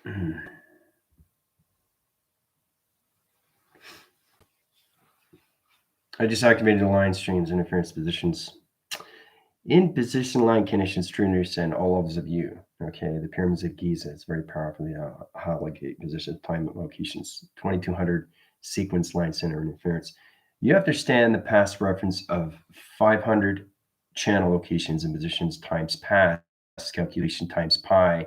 I just activated the line streams, interference positions. In position line conditions, to understand all levels of you. Okay, the pyramids of Giza is very powerfully hologate position, time locations, 2200 sequence line center interference. You have to understand the past reference of 500 channel locations and positions times past calculation times pi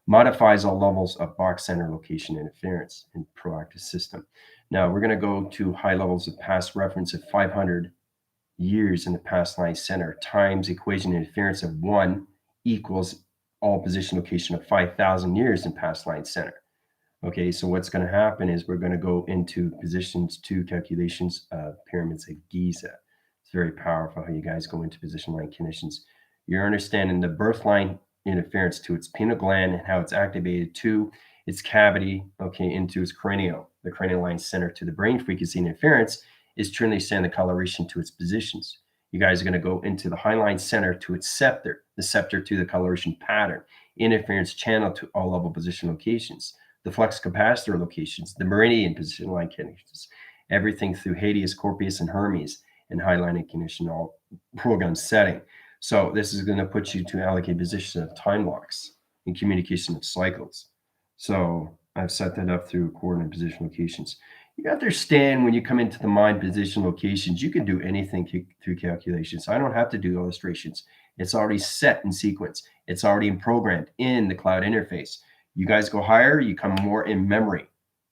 modifies all levels of box center location interference in proactive system. Now we're going to go to high levels of past reference of 500 years in the past line center times equation interference of 1 equals all position location of 5,000 years in past line center. Okay, so what's going to happen is we're going to go into positions 2 calculations of pyramids of Giza. It's very powerful how you guys go into position line conditions. You're understanding the birth line interference to its pineal gland and how it's activated to its cavity, okay, into its cranial, the cranial line center to the brain frequency interference is to understand the coloration to its positions. You guys are going to go into the hyaline center to its scepter, the scepter to the coloration pattern, interference channel to all level position locations, the flux capacitor locations, the meridian position line conditions, everything through Hades, Scorpius, and Hermes, and highlining condition all program setting. So this is going to put you to allocate position of time locks in communication of cycles. So I've set that up through coordinate position locations. You understand when you come into the mind position locations, you can do anything through calculations. I don't have to do illustrations. It's already set in sequence. It's already programmed in the cloud interface. You guys go higher, you come more in memory.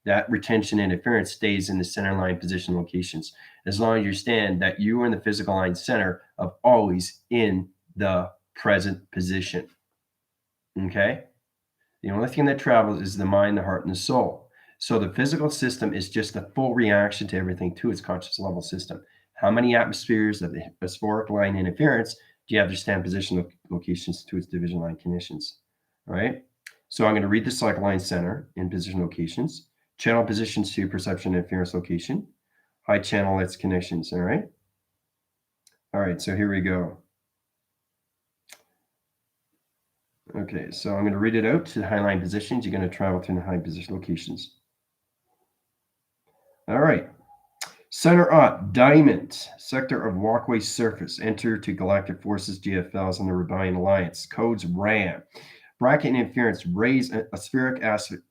That retention interference stays in the center line position locations, as long as you understand that you are in the physical line center of always in the present position. Okay? The only thing that travels is the mind, the heart, and the soul. So the physical system is just a full reaction to everything to its conscious level system. How many atmospheres of the atmospheric line interference do you have to stand position locations to its division line conditions? All right? So I'm going to read the cycle line center in position locations, channel positions to perception interference location, high channel its connections. All right? All right, so here we go. Okay, so I'm going to read it out to the high line positions. You're going to travel to the high position locations. All right. Center up, diamond, sector of walkway surface, enter to Galactic Forces, GFLs, and the Rebellion Alliance. Codes RAM. Bracket interference, raise a spheric acid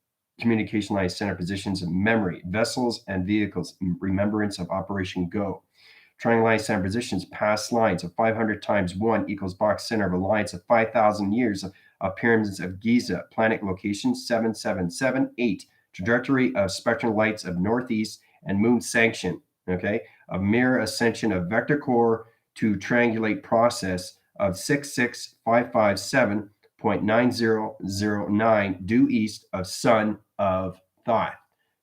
communication line center positions of memory, vessels, and vehicles, remembrance of Operation Go. Triangle line center positions, past lines of 500 times 1 equals box center of alliance of 5,000 years of pyramids of Giza, planet location 7778, trajectory of spectrum lights of northeast, and moon sanction, okay, a mirror ascension of vector core to triangulate process of 66557.9009 due east of Sun of Thoth.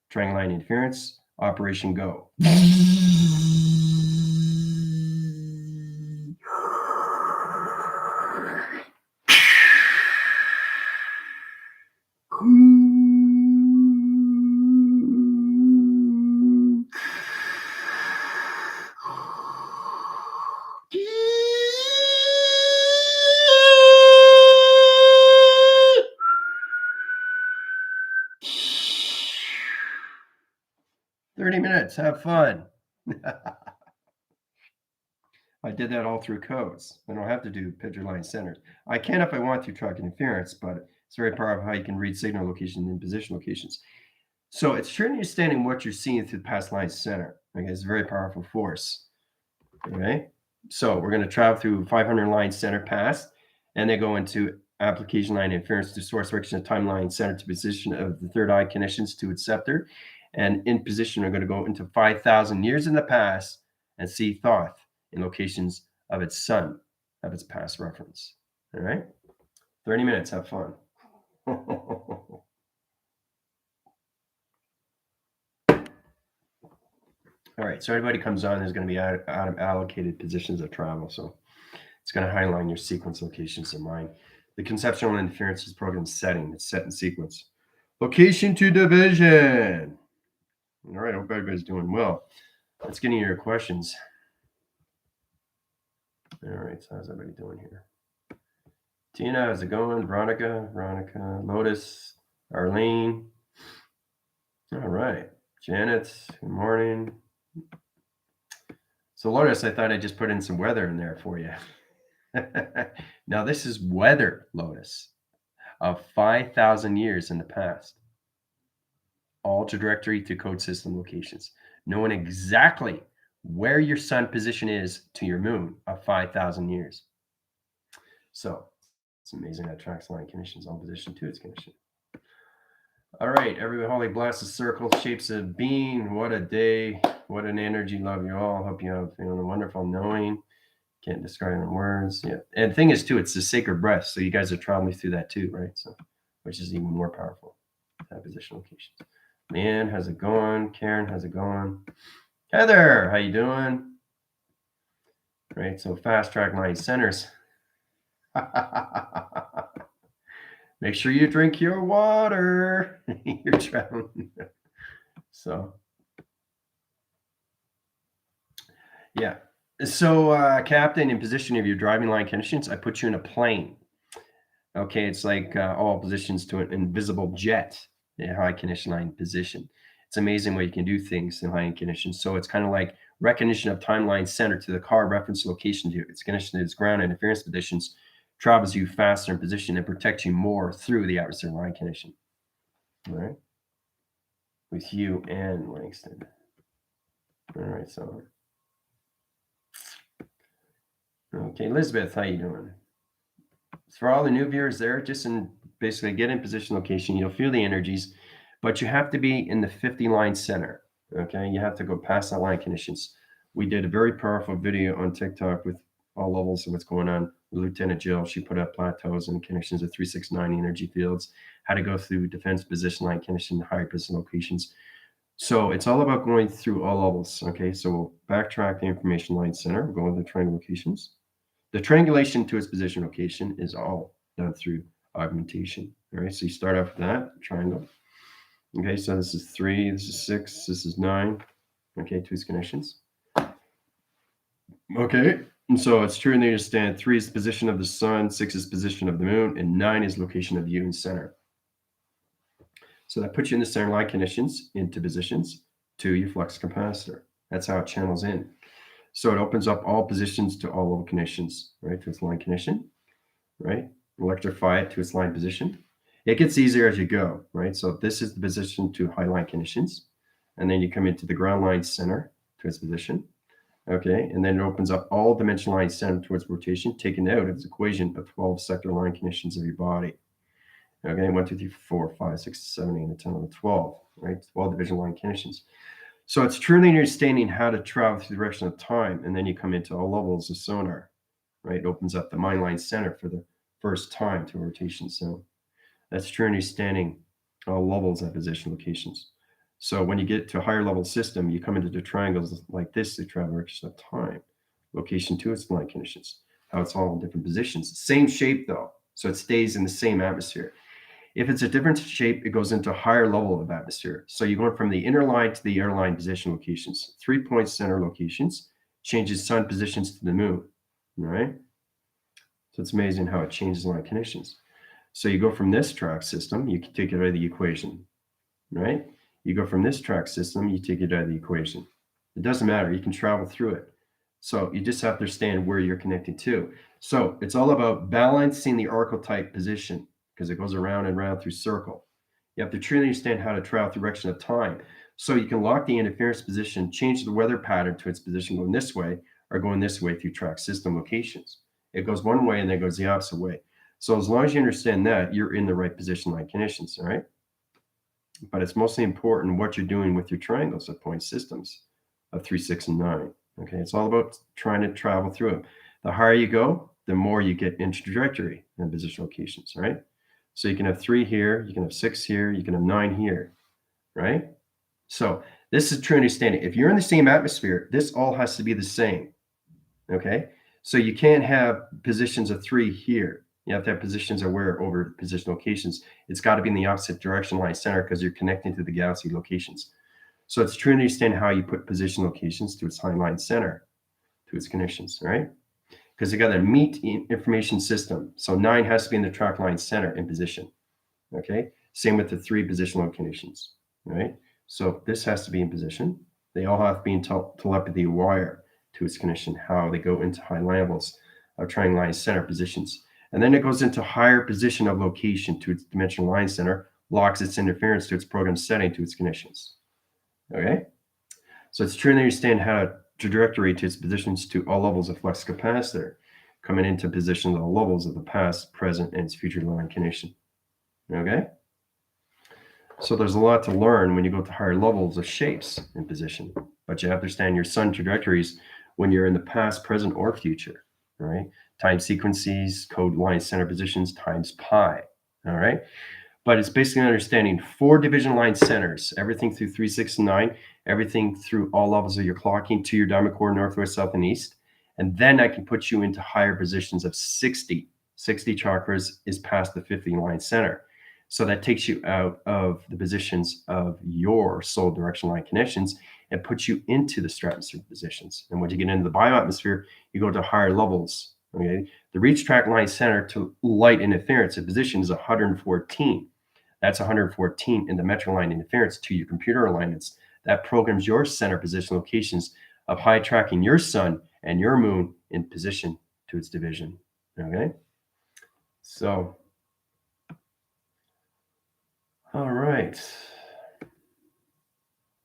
Triangle line interference, Operation Go. Minutes, have fun. I did that all through codes. I don't have to do picture line centers. I can if I want to track interference, but it's very powerful how you can read signal locations and position locations. So it's truly understanding what you're seeing through the past line center. Okay, it's a very powerful force. Okay, so we're going to travel through 500 line center past, and then go into application line interference to source direction of timeline center to position of the third eye connections to its scepter. And in position, we're going to go into 5,000 years in the past and see Thoth in locations of its sun, of its past reference. All right? 30 minutes, have fun. All right, so everybody comes on, there's going to be out of allocated positions of travel. So it's going to highlight your sequence locations in mind. The conceptual interference is program setting. It's set in sequence. Location to division. All right, I hope everybody's doing well. Let's get into your questions. All right, so how's everybody doing here? Tina, how's it going? Veronica, Lotus, Arlene. All right. Janet, good morning. So Lotus, I thought I'd just put in some weather in there for you. Now this is weather, Lotus, of 5,000 years in the past. All trajectory to code system locations. Knowing exactly where your sun position is to your moon of 5,000 years. So it's amazing that tracks line conditions on position to its condition. All right, everybody, holy bless the circle, shapes of being. What a day. What an energy. Love you all. Hope you have a wonderful knowing. Can't describe it in words. Yeah. And the thing is, too, it's the sacred breath. So you guys are traveling through that, too, right? So, which is even more powerful. That position locations. Man, how's it going? Karen, how's it going? Heather, how you doing? Right, so fast track line centers. Make sure you drink your water. You're traveling. So, yeah. So, Captain, in position of your driving line conditions, I put you in a plane. Okay, it's like all positions to an invisible jet in high condition line position. It's amazing what you can do things in high conditions. So it's kind of like recognition of timeline center to the car reference location to its condition to its ground interference positions, travels you faster in position and protects you more through the atmosphere line condition. All right. With you and Langston. All right, so. Okay, Elizabeth, how you doing? For all the new viewers there, just basically get in position location. You'll feel the energies, but you have to be in the 50 line center. Okay, you have to go past that line conditions. We did a very powerful video on TikTok with all levels of what's going on. Lieutenant Jill, she put up plateaus and conditions of 369 energy fields, how to go through defense position line condition, higher position locations. So it's all about going through all levels. Okay, so we'll backtrack the information line center, we'll go into the triangle locations. The triangulation to its position location is all done through augmentation. All right, so you start off with that triangle. Okay, so this is 3, this is 6, this is 9. Okay, to its connections. Okay, and so it's true and they understand 3 is the position of the sun, 6 is position of the moon, and 9 is location of you in center. So that puts you in the center line conditions into positions to your flux capacitor. That's how it channels in. So it opens up all positions to all level conditions, right? To its line condition, right? Electrify it to its line position. It gets easier as you go, right? So this is the position to high line conditions. And then you come into the ground line center to its position. Okay, and then it opens up all dimension lines center towards rotation, taken out of its equation of 12 sector line conditions of your body. Okay, 1, 2, 3, 4, 5, 6, 7, 8, and 10, 11, 12, right? 12 division line conditions. So it's truly understanding how to travel through the direction of time, and then you come into all levels of sonar, right? It opens up the mind line center for the first time to rotation zone. That's true understanding all levels of position locations. So when you get to a higher level system, you come into the triangles like this, they travel direction of time, location to its line conditions, how it's all in different positions. Same shape though, so it stays in the same atmosphere. If it's a different shape, it goes into a higher level of atmosphere. So you're going from the inner line to the outer line position locations. 3-point center locations changes sun positions to the moon, right? So it's amazing how it changes line conditions. So you go from this track system, you can take it out of the equation, right? You go from this track system, you take it out of the equation. It doesn't matter, you can travel through it. So you just have to understand where you're connected to. So it's all about balancing the archetype position because it goes around and around through circle. You have to truly understand how to travel through direction of time. So you can lock the interference position, change the weather pattern to its position going this way or going this way through track system locations. It goes one way and then goes the opposite way. So as long as you understand that, you're in the right position line conditions, all right? But it's mostly important what you're doing with your triangles of point systems of 3, 6, and 9. Okay, it's all about trying to travel through them. The higher you go, the more you get into trajectory and position locations, right? So you can have 3 here, you can have 6 here, you can have 9 here, right? So this is true understanding. If you're in the same atmosphere, this all has to be the same, okay? So you can't have positions of 3 here. You have to have positions aware over position locations. It's got to be in the opposite direction line center because you're connecting to the galaxy locations. So it's true to understand how you put position locations to its high line center, to its connections, right? Because you got to meet information system. So 9 has to be in the track line center in position. Okay. Same with the 3 position locations, right? So this has to be in position. They all have to be in telepathy wire to its connection, how they go into high levels of triangle line center positions. And then it goes into higher position of location to its dimensional line center, locks its interference to its program setting to its connections. Okay? So it's true to understand how to directory to its positions to all levels of flux capacitor, coming into position at all levels of the past, present, and its future line connection. Okay? So there's a lot to learn when you go to higher levels of shapes in position, but you have to understand your sun trajectories when you're in the past, present, or future. All right? Time sequences, code line center positions times pi. All right? But it's basically understanding 4 division line centers, everything through 3, 6, and 9, everything through all levels of your clocking to your diamond core, northwest, south, and east. And then I can put you into higher positions of 60. 60 chakras is past the 50 line center. So that takes you out of the positions of your soul direction line connections and puts you into the stratosphere positions. And when you get into the bioatmosphere, you go to higher levels. Okay, the reach track line center to light interference in position is 114. That's 114 in the metro line interference to your computer alignments. That programs your center position locations of high tracking your sun and your moon in position to its division. Okay, so all right.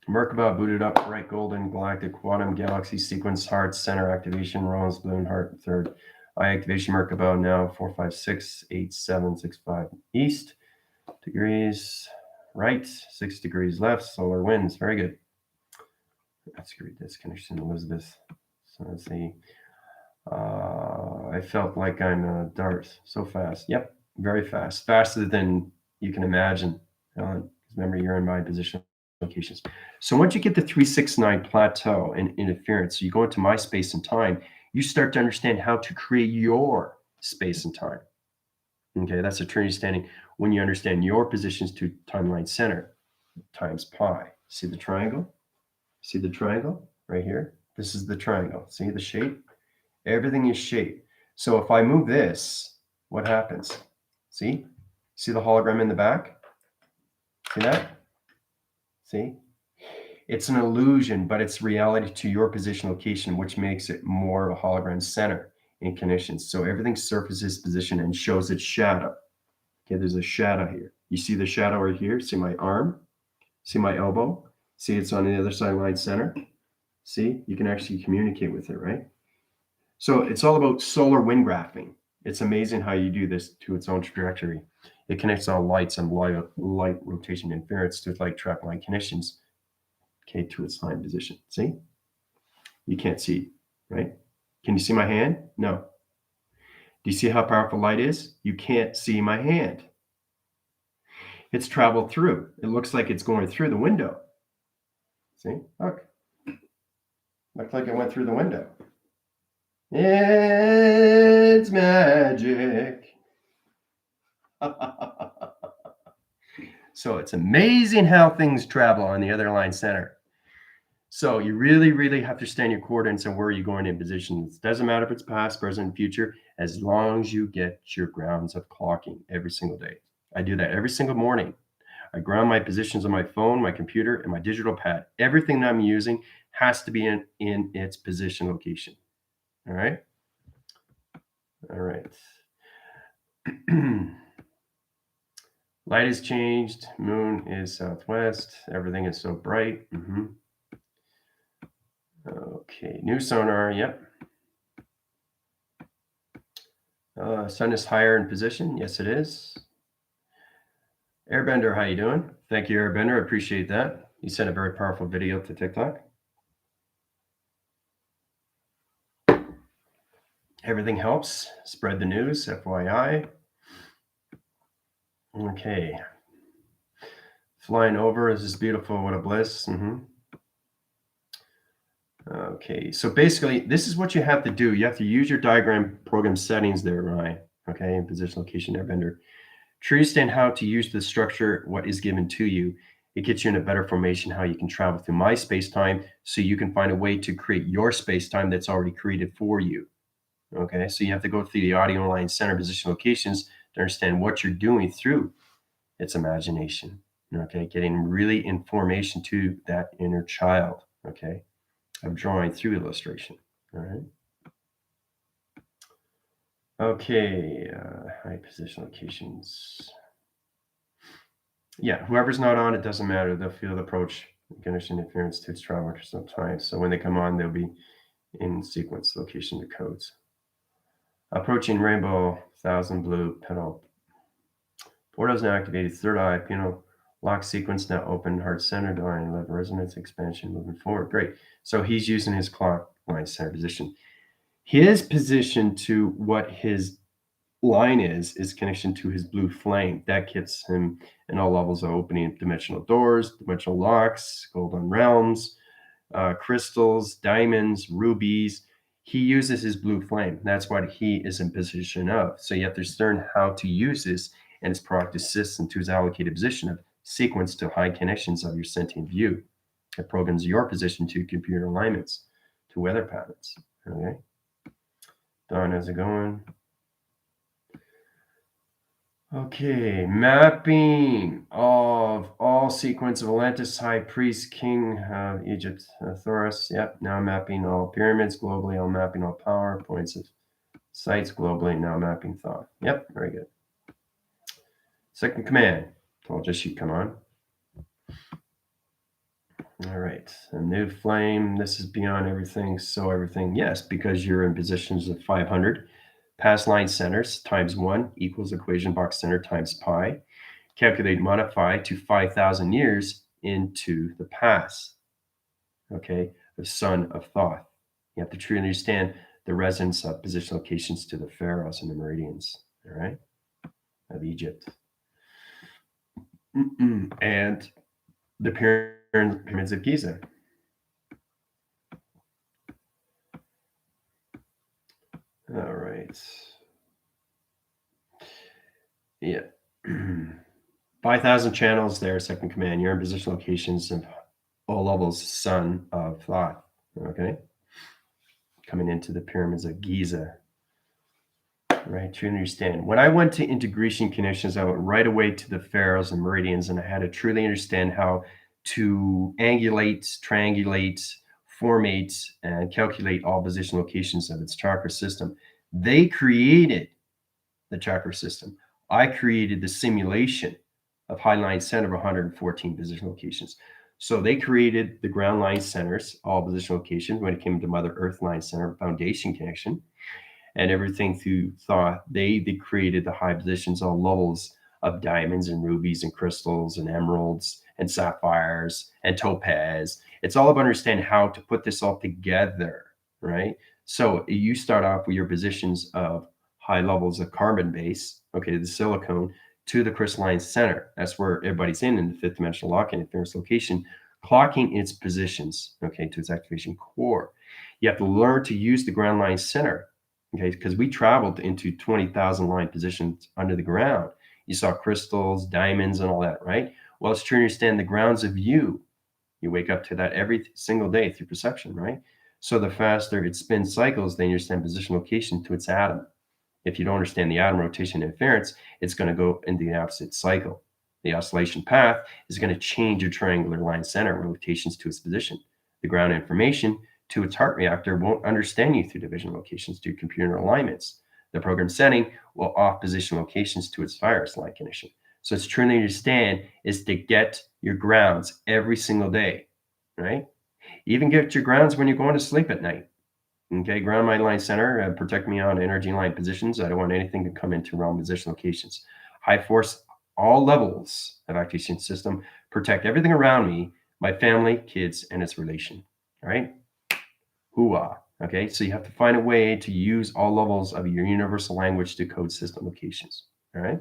Merkaba booted up, bright golden, galactic, quantum, galaxy, sequence, heart, center activation, Rollins, balloon, heart, third. Eye activation, Merkaba now 4568765 east degrees, right, 6 degrees left, solar winds. Very good. Let's read this connection, Elizabeth. So let's see. I felt like I'm a dart so fast. Yep, very fast, faster than you can imagine. Remember, you're in my position locations. So once you get the 369 plateau and interference, so you go into my space and time, you start to understand how to create your space and time. Okay, that's a Trinity standing when you understand your positions to timeline center times pi. See the triangle? See the triangle right here? This is the triangle. See the shape? Everything is shape. So if I move this, what happens? See? See the hologram in the back? See that? See? It's an illusion, but it's reality to your position location, which makes it more of a hologram center in connections. So everything surfaces position and shows its shadow. Okay, there's a shadow here. You see the shadow right here? See my arm? See my elbow? See it's on the other side line center? See? You can actually communicate with it, right? So it's all about solar wind graphing. It's amazing how you do this to its own trajectory. It connects all lights and light rotation interference to light track line connections, okay, to its line position. See? You can't see, right? Can you see my hand? No. Do you see how powerful light is? You can't see my hand. It's traveled through. It looks like it's going through the window. See? Look. Looks like it went through the window. It's magic. So it's amazing how things travel on the other line center. So you really, really have to understand your coordinates and where you're going in positions. It doesn't matter if it's past, present, future, as long as you get your grounds of clocking every single day. I do that every single morning. I ground my positions on my phone, my computer, and my digital pad. Everything that I'm using has to be in its position location. All right? All right. Light is changed. Moon is southwest. Everything is so bright. Okay, new sonar. Yep. Sun is higher in position. Yes, it is. Airbender, how you doing? Thank you, Airbender. I appreciate that. You sent a very powerful video to TikTok. Everything helps. Spread the news, FYI. Okay. Flying over is just beautiful. What a bliss. Okay, so basically, this is what you have to do. You have to use your diagram program settings there, Ryan. Okay, in position, location, airbender. To understand how to use the structure, what is given to you, it gets you in a better formation how you can travel through my space-time so you can find a way to create your space-time that's already created for you. Okay, so you have to go through the audio line center position locations to understand what you're doing through It's imagination. Okay, getting really information to that inner child. Okay, of drawing through illustration. All right. Okay, high position locations. Yeah, whoever's not on, it doesn't matter. They'll feel the approach, condition interference to its travel for some time. So when they come on, they'll be in sequence, location to codes. Approaching rainbow, 1000 blue, pedal. Portals now activated, third eye, piano lock sequence now open, heart center, dying, left resonance, expansion, moving forward. Great. So he's using his clockwise center position. His position to what his line is connection to his blue flame. That gets him in all levels of opening dimensional doors, dimensional locks, golden realms, crystals, diamonds, rubies. He uses his blue flame. That's what he is in position of. So you have to learn how to use this, and his product assists into his allocated position of sequence to high connections of your sentient view. It programs your position to computer alignments, to weather patterns. Okay. Don, how's it going? Okay, mapping of all sequence of Atlantis, High Priest, King of Egypt, Thoros. Yep, now mapping all pyramids globally, all mapping all power points of sites globally, now mapping Thoth. Yep, very good. Second command, told you she'd come on. All right, a new flame. This is beyond everything, so everything. Yes, because you're in positions of 500. Past line centers times 1 equals equation box center times pi. Calculate, modify to 5,000 years into the past. Okay, the Sun of Thoth. You have to truly understand the resonance of position locations to the pharaohs and the meridians. All right, of Egypt. And the pyramids of Giza. All right. Yeah. 5,000 channels there, second command. You're in position locations of all levels, Sun of Thoth. Okay. Coming into the pyramids of Giza. Right, to understand. When I went to integration connections, I went right away to the pharaohs and meridians, and I had to truly understand how to angulate, triangulate, formate, and calculate all position locations of its chakra system. They created the chakra system. I created the simulation of high line center of 114 position locations. So they created the ground line centers, all position locations. When it came to Mother Earth line center, foundation connection, and everything through Thoth, they created the high positions, all levels of diamonds and rubies and crystals and emeralds and sapphires and topaz. It's all about understanding how to put this all together, right? So you start off with your positions of high levels of carbon base, okay, the silicone, to the crystalline center. That's where everybody's in the fifth dimensional lock-in interference location, clocking its positions, okay, to its activation core. You have to learn to use the ground line center, okay, because we traveled into 20,000 line positions under the ground. You saw crystals, diamonds, and all that, right? Well, it's to understand the grounds of you. You wake up to that every single day through perception, right? So the faster it spins cycles, then you understand position location to its atom. If you don't understand the atom rotation interference, it's going to go into the opposite cycle. The oscillation path is going to change your triangular line center rotations to its position. The ground information to its heart reactor won't understand you through division locations to computer alignments. The program setting will off position locations to its virus line condition. So it's truly understand is to get your grounds every single day, right? Even get your grounds when you're going to sleep at night. Okay, ground my line center, protect me on energy line positions. I don't want anything to come into wrong position locations. High force, all levels of activation system, protect everything around me, my family, kids, and its relation. All right, hooah. Okay, so you have to find a way to use all levels of your universal language to code system locations. All right.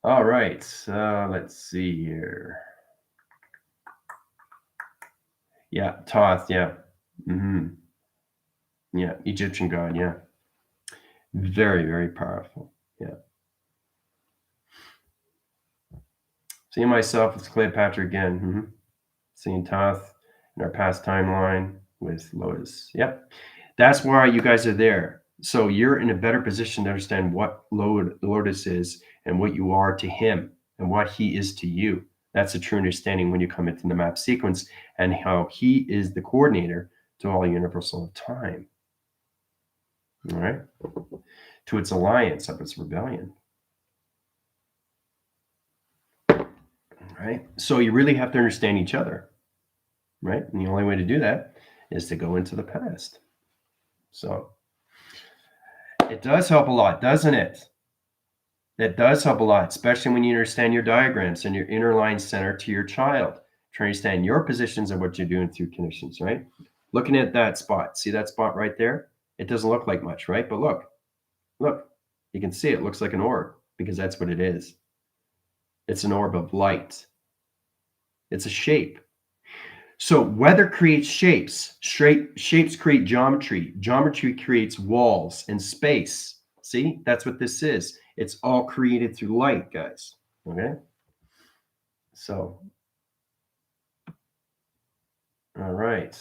All right, let's see here. Yeah, Thoth, yeah. Yeah, Egyptian god, yeah. Very, very powerful. Yeah. Seeing myself as Cleopatra again. Seeing Thoth in our past timeline with Lotus. Yep. That's why you guys are there. So you're in a better position to understand what Lotus is and what you are to him and what he is to you. That's a true understanding when you come into the map sequence and how he is the coordinator to all universal time. All right? To its alliance of its rebellion. Right? So you really have to understand each other. Right? And the only way to do that is to go into the past. So it does help a lot, doesn't it? That does help a lot, especially when you understand your diagrams and your inner line center to your child. Try to understand your positions and what you're doing through conditions, right? Looking at that spot, see that spot right there? It doesn't look like much, right? But look, you can see it looks like an orb because that's what it is. It's an orb of light. It's a shape. So weather creates shapes. Shapes create geometry. Geometry creates walls and space. See, that's what this is. It's all created through light, guys. Okay. So, all right.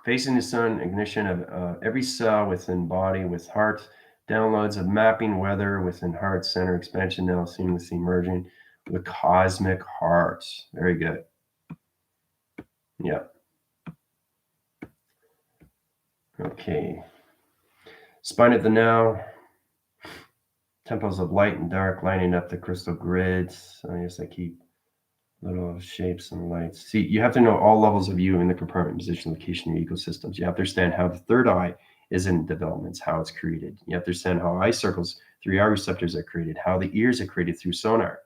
Facing the sun, ignition of every cell within body with heart, downloads of mapping weather within heart center, expansion now seamlessly merging with cosmic heart. Very good. Yeah. Okay. Spine at the now. Temples of light and dark lining up the crystal grids. I guess I keep little shapes and lights. See, you have to know all levels of you in the compartment, position, location, your ecosystems. You have to understand how the third eye is in developments, how it's created. You have to understand how eye circles through eye receptors are created, how the ears are created through sonar.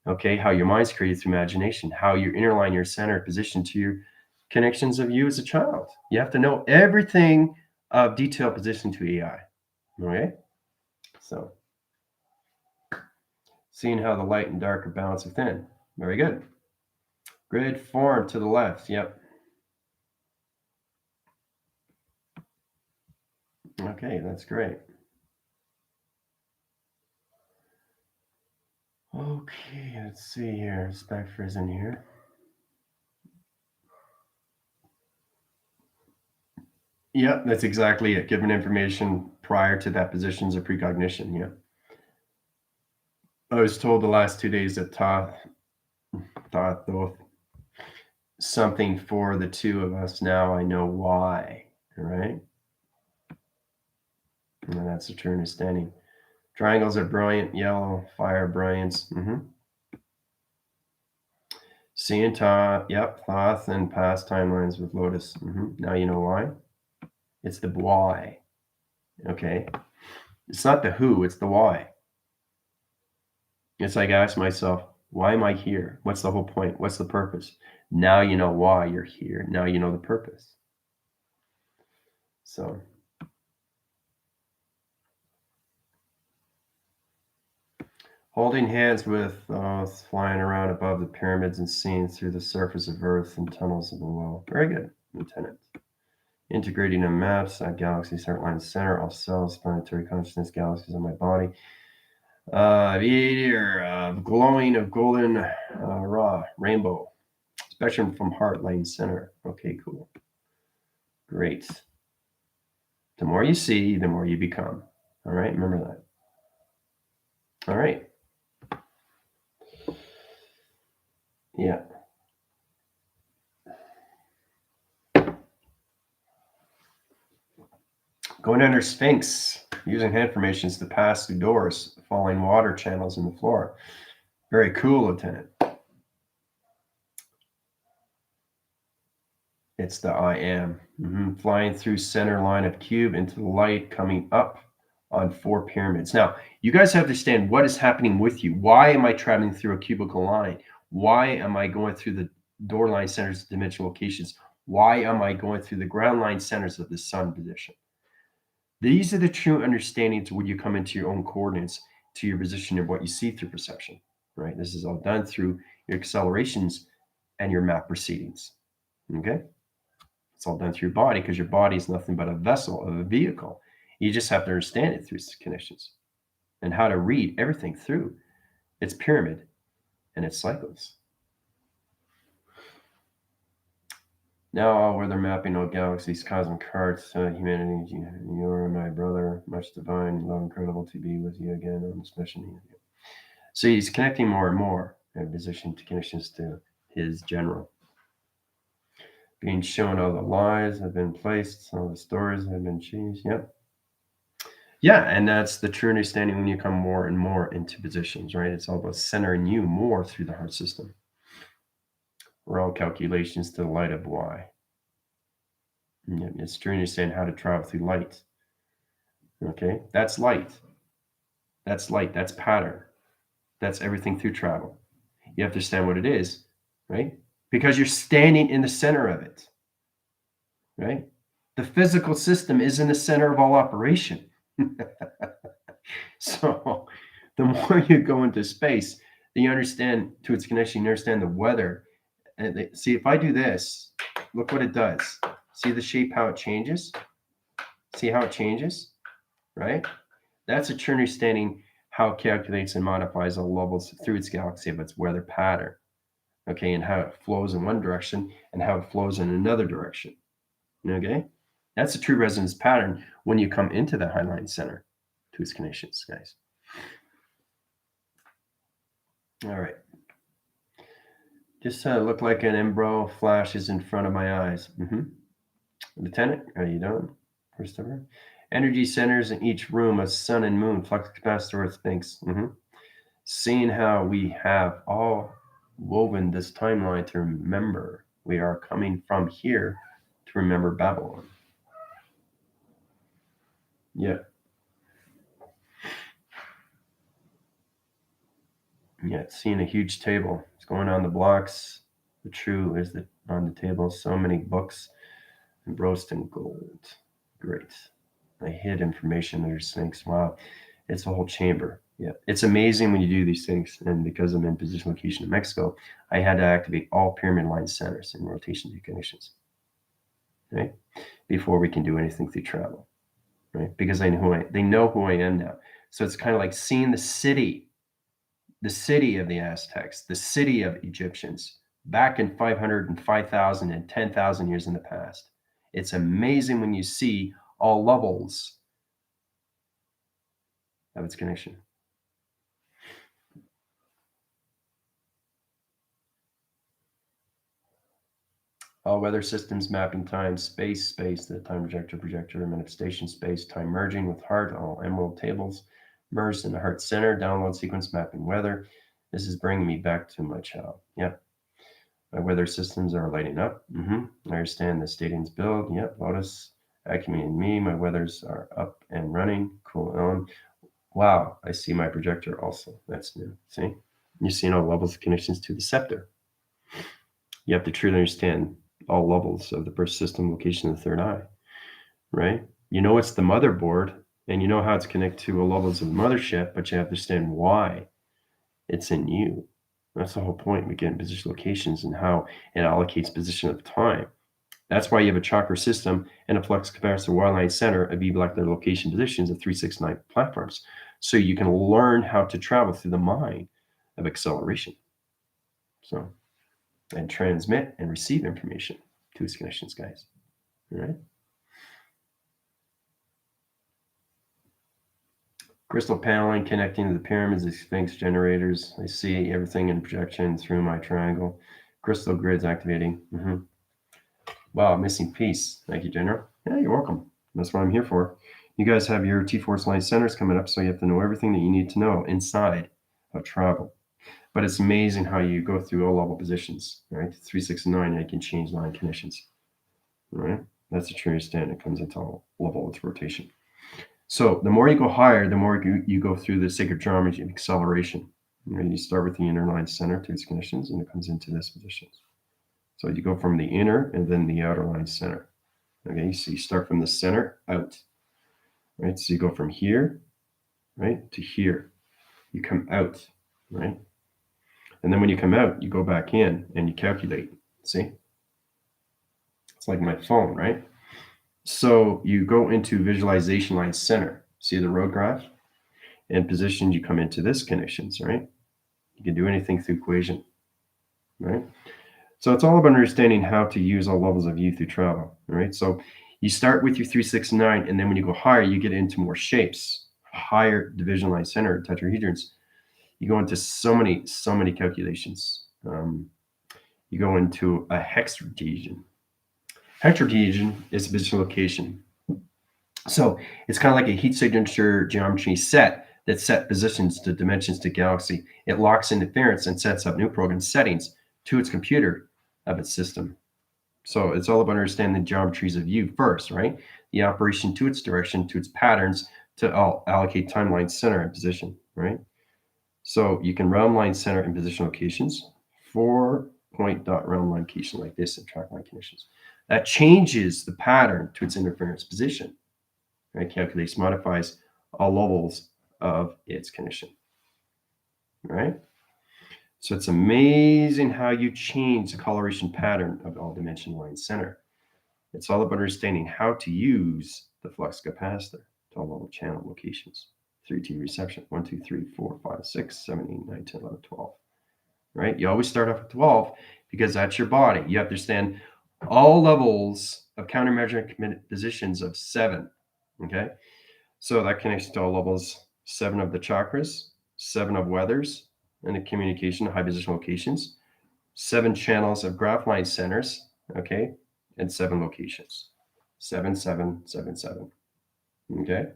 Okay, how your mind's created through imagination, how you interline your center position to your connections of you as a child. You have to know everything of detailed position to AI. Okay, so seeing how the light and dark are balanced within. Very good. Grid form to the left. Yep. Okay, that's great. Okay, let's see here. Spec frozen here. Yep, that's exactly it. Given information prior to that position's a precognition. Yeah. I was told the last 2 days that Thoth something for the two of us. Now I know why. All right. And that's the true understanding. Triangles are brilliant. Yellow, fire, brilliance. Seeing Thoth, yep, Thoth and past timelines with Lotus. Now you know why. It's the why. Okay. It's not the who, it's the why. It's like I ask myself, why am I here? What's the whole point? What's the purpose? Now you know why you're here. Now you know the purpose. So, holding hands with flying around above the pyramids and seeing through the surface of Earth and tunnels below. Very good, Lieutenant. Integrating in maps, galaxies, heartline center, all cells, planetary consciousness, galaxies on my body. Glowing of golden raw rainbow spectrum from heart lane center. Okay, cool. Great. The more you see, the more you become. All right, remember that. All right. Yeah. Going under Sphinx, using hand formations to pass through doors, following water channels in the floor. Very cool, Lieutenant. It's the I am. Flying through center line of cube into the light, coming up on 4 pyramids. Now, you guys have to understand what is happening with you. Why am I traveling through a cubical line? Why am I going through the door line centers of dimensional locations? Why am I going through the ground line centers of the sun position? These are the true understandings when you come into your own coordinates to your position of what you see through perception, right? This is all done through your accelerations and your map proceedings, okay? It's all done through your body because your body is nothing but a vessel, a vehicle. You just have to understand it through connections and how to read everything through its pyramid and its cycles. Now all weather mapping all galaxies, cosmic hearts, humanity, you are my brother, much divine, love incredible to be with you again on this mission. So he's connecting more and more in position to connections to his general. Being shown all the lies have been placed, all the stories have been changed. Yep. Yeah, and that's the true understanding when you come more and more into positions, right? It's all about centering you more through the heart system. We're all calculations to the light of why. It's true understand how to travel through light. Okay, that's light. That's light. That's pattern. That's everything through travel. You have to understand what it is, right? Because you're standing in the center of it, right? The physical system is in the center of all operation. So the more you go into space, you understand to its connection, you understand the weather. And see, if I do this, look what it does. See the shape, how it changes? See how it changes, right? That's a true understanding how it calculates and modifies all levels through its galaxy of its weather pattern, okay, and how it flows in one direction and how it flows in another direction, okay? That's a true resonance pattern when you come into the Highline Center to its connections, guys. All right. Just look like an embro flashes in front of my eyes. Lieutenant, how you doing? Christopher. Energy centers in each room, a sun and moon, flux capacitor, earth thinks. Seeing how we have all woven this timeline to remember we are coming from here to remember Babylon. Yeah. Yeah, seeing a huge table. It's going on the blocks. The true is that on the table, so many books embossed in gold. Great. I hid information. There's things. Wow. It's a whole chamber. Yeah. It's amazing when you do these things. And because I'm in position location in Mexico, I had to activate all pyramid line centers and rotation conditions. Right? Before we can do anything through travel. Right? Because they know who I am now. So it's kind of like seeing the city of the Aztecs, the city of Egyptians back in 500 and 5,000 and 10,000 years in the past. It's amazing when you see all levels of its connection. All weather systems mapping time, space, the time projector, manifestation, space, time merging with heart, all emerald tables merged in the heart center, download sequence mapping weather. This is bringing me back to my child. Yep. My weather systems are lighting up. I understand the stadium's build. Yep. Lotus, Acme, and me. My weathers are up and running. Cool. Wow. I see my projector also. That's new. See? You're seeing all levels of connections to the scepter. You have to truly understand all levels of the birth system location of the third eye, right? You know it's the motherboard, and you know how it's connected to all levels of the mothership, but you have to understand why it's in you. That's the whole point. We get in position locations and how it allocates position of time. That's why you have a chakra system and a flux capacitor wireline center of molecular location positions of 369 platforms. So you can learn how to travel through the mind of acceleration. So, and transmit and receive information to its connections, guys. All right. Crystal paneling connecting to the pyramids, the Sphinx generators. I see everything in projection through my triangle. Crystal grids activating. Wow, missing piece. Thank you, General. Yeah, you're welcome. That's what I'm here for. You guys have your T-Force Line centers coming up, so you have to know everything that you need to know inside of travel. But it's amazing how you go through all level positions, right? 369, you can change line conditions, right? That's a true stand. It comes into all level with rotation. So the more you go higher, the more you go through the sacred geometry of acceleration. You start with the inner line center to its conditions, and it comes into this position. So you go from the inner and then the outer line center. Okay, so you start from the center out, right? So you go from here, right, to here. You come out, right? And then when you come out, you go back in and you calculate. See? It's like my phone, right? So you go into visualization line center. See the road graph? And position, you come into this connections, right? You can do anything through equation, right? So it's all about understanding how to use all levels of you through travel, right? So you start with your 3, 6, 9, and then when you go higher, you get into more shapes, higher division line center tetrahedrons. You go into so many calculations. You go into a hexadecision. Hexadecision is a position location. So it's kind of like a heat signature geometry set that set positions to dimensions to galaxy. It locks interference and sets up new program settings to its computer of its system. So it's all about understanding the geometries of you first, right? The operation to its direction, to its patterns, to allocate timeline center and position, right? So you can realm line center and position locations, 4-point dot realm line location like this in track line conditions. That changes the pattern to its interference position. Right? Calculates, modifies all levels of its condition. Right? So it's amazing how you change the coloration pattern of all dimension line center. It's all about understanding how to use the flux capacitor to all level channel locations. 3T reception, 1, 2, 3, 4, 5, 6, 7, 8, 9, 10, 11, 12. Right? You always start off with 12 because that's your body. You understand all levels of countermeasuring positions of 7. Okay? So that connects to all levels 7 of the chakras, 7 of weathers, and the communication high position locations, 7 channels of graph line centers, okay, and 7 locations. 7, 7, 7, 7. Okay?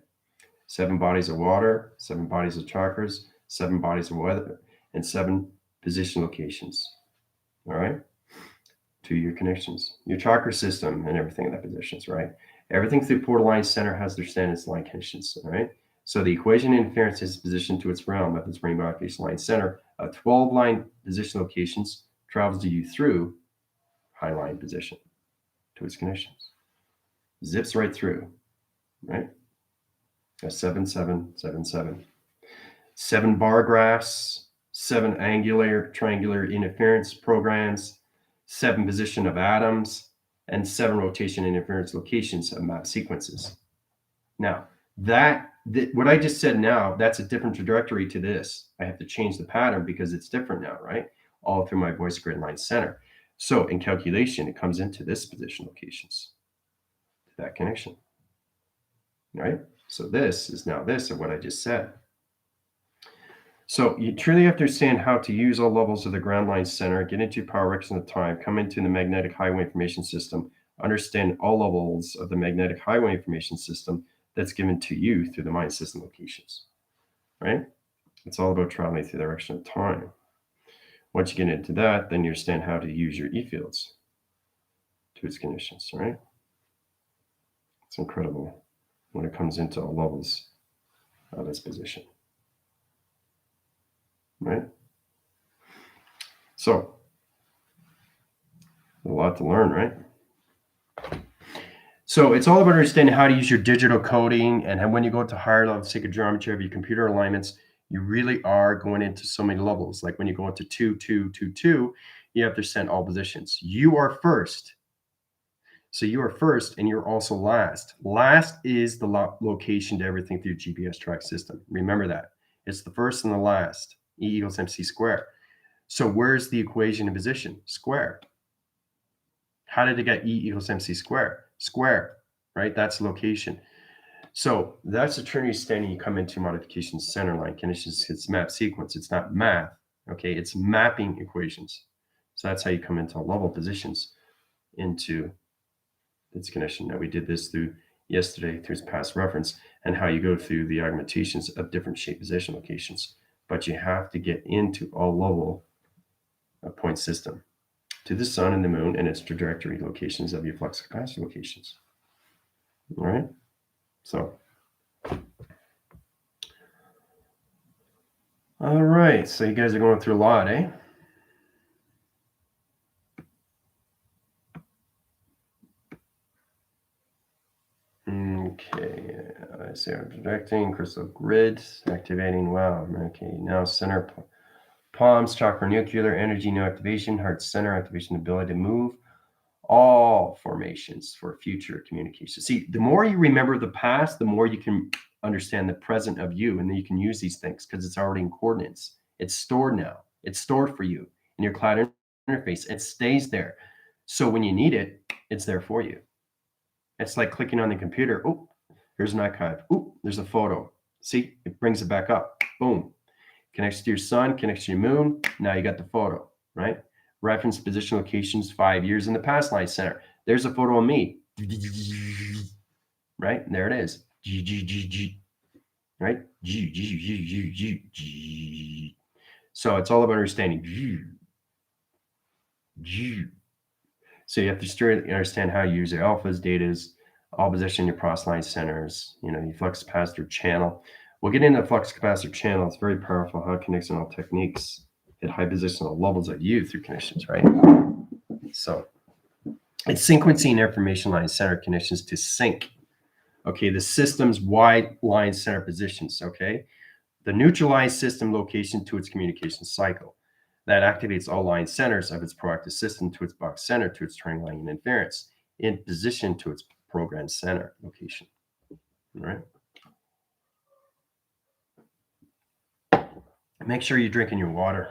7 bodies of water, 7 bodies of chakras, 7 bodies of weather, and 7 position locations. All right? To your connections, your chakra system, and everything in that positions, right? Everything through portal line center has their standards line conditions, all right? So the equation interference is positioned to its realm of its rainbow application line center of 12 line position locations travels to you through high line position to its connections. Zips right through, right? A 7, 7, 7, 7. 7 bar graphs, 7 angular, triangular interference programs, 7 position of atoms, and 7 rotation interference locations of map sequences. Now, what I just said now, that's a different trajectory to this. I have to change the pattern because it's different now, right? All through my voice grid line center. So in calculation, it comes into this position locations, to that connection, right? So this is now this of what I just said. So you truly have to understand how to use all levels of the ground line center, get into power records of time, come into the magnetic highway information system, understand all levels of the magnetic highway information system that's given to you through the mind system locations, right? It's all about traveling through the direction of time. Once you get into that, then you understand how to use your E-fields to its conditions, right? It's incredible when it comes into all levels of its position. Right? So, a lot to learn, right? So it's all about understanding how to use your digital coding, and when you go to higher level sacred geometry of your computer alignments, you really are going into so many levels. Like when you go into 2, 2, 2, 2, you have to send all positions. You are first. So you are first and you're also last. Last is the location to everything through GPS track system. Remember that. It's the first and the last. E equals MC squared. So where's the equation in position? Square. How did it get E equals MC squared? Square, right? That's location. So that's the Trinity standing. You come into modification center line conditions. It's map sequence. It's not math. Okay, it's mapping equations. So that's how you come into level positions into its condition. Now we did this through yesterday through past reference and how you go through the augmentations of different shape position locations. But you have to get into all level of point system to the sun and the moon and its trajectory locations of your flux capacitor locations. All right. So, all right. So you guys are going through a lot, eh? Okay. I see I'm projecting crystal grid activating. Wow. Okay. Now center palms, chakra nuclear energy, new activation, heart center activation, ability to move. All formations for future communication. See, the more you remember the past, the more you can understand the present of you, and then you can use these things because it's already in coordinates. It's stored now. It's stored for you in your cloud interface. It stays there. So when you need it, it's there for you. It's like clicking on the computer. Oh, here's an archive. Oh, there's a photo. See, it brings it back up. Boom. Connects to your sun, connects to your moon. Now you got the photo, right? Reference position locations 5 years in the past line center. There's a photo of me. Right? And there it is. Right? So it's all about understanding. So you have to understand how you use your alphas, datas, all position your cross line centers, your flux capacitor channel. We'll get into the flux capacitor channel. It's very powerful how it connects on all techniques at high positional levels of you through connections, right? So it's sequencing information line center connections to sync. Okay, the system's wide line center positions, okay? The neutralized system location to its communication cycle. That activates all line centers of its proactive system to its box center to its triangulating inference in position to its program center location. All right. Make sure you're drinking your water.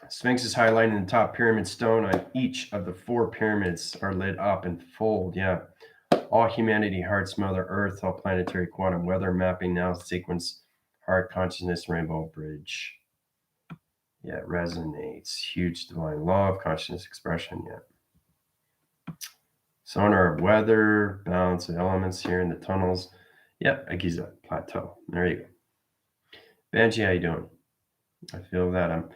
Sphinx is highlighted in the top pyramid stone on each of the 4 pyramids are lit up and fold. Yeah. All humanity, hearts, Mother Earth, all planetary quantum weather mapping now sequence, heart consciousness, rainbow bridge. Yeah, it resonates. Huge divine law of consciousness expression. Yeah. Sonar of weather, balance of elements here in the tunnels. Yep, a GIZA plateau. There you go. Benji, how you doing? I feel that I'm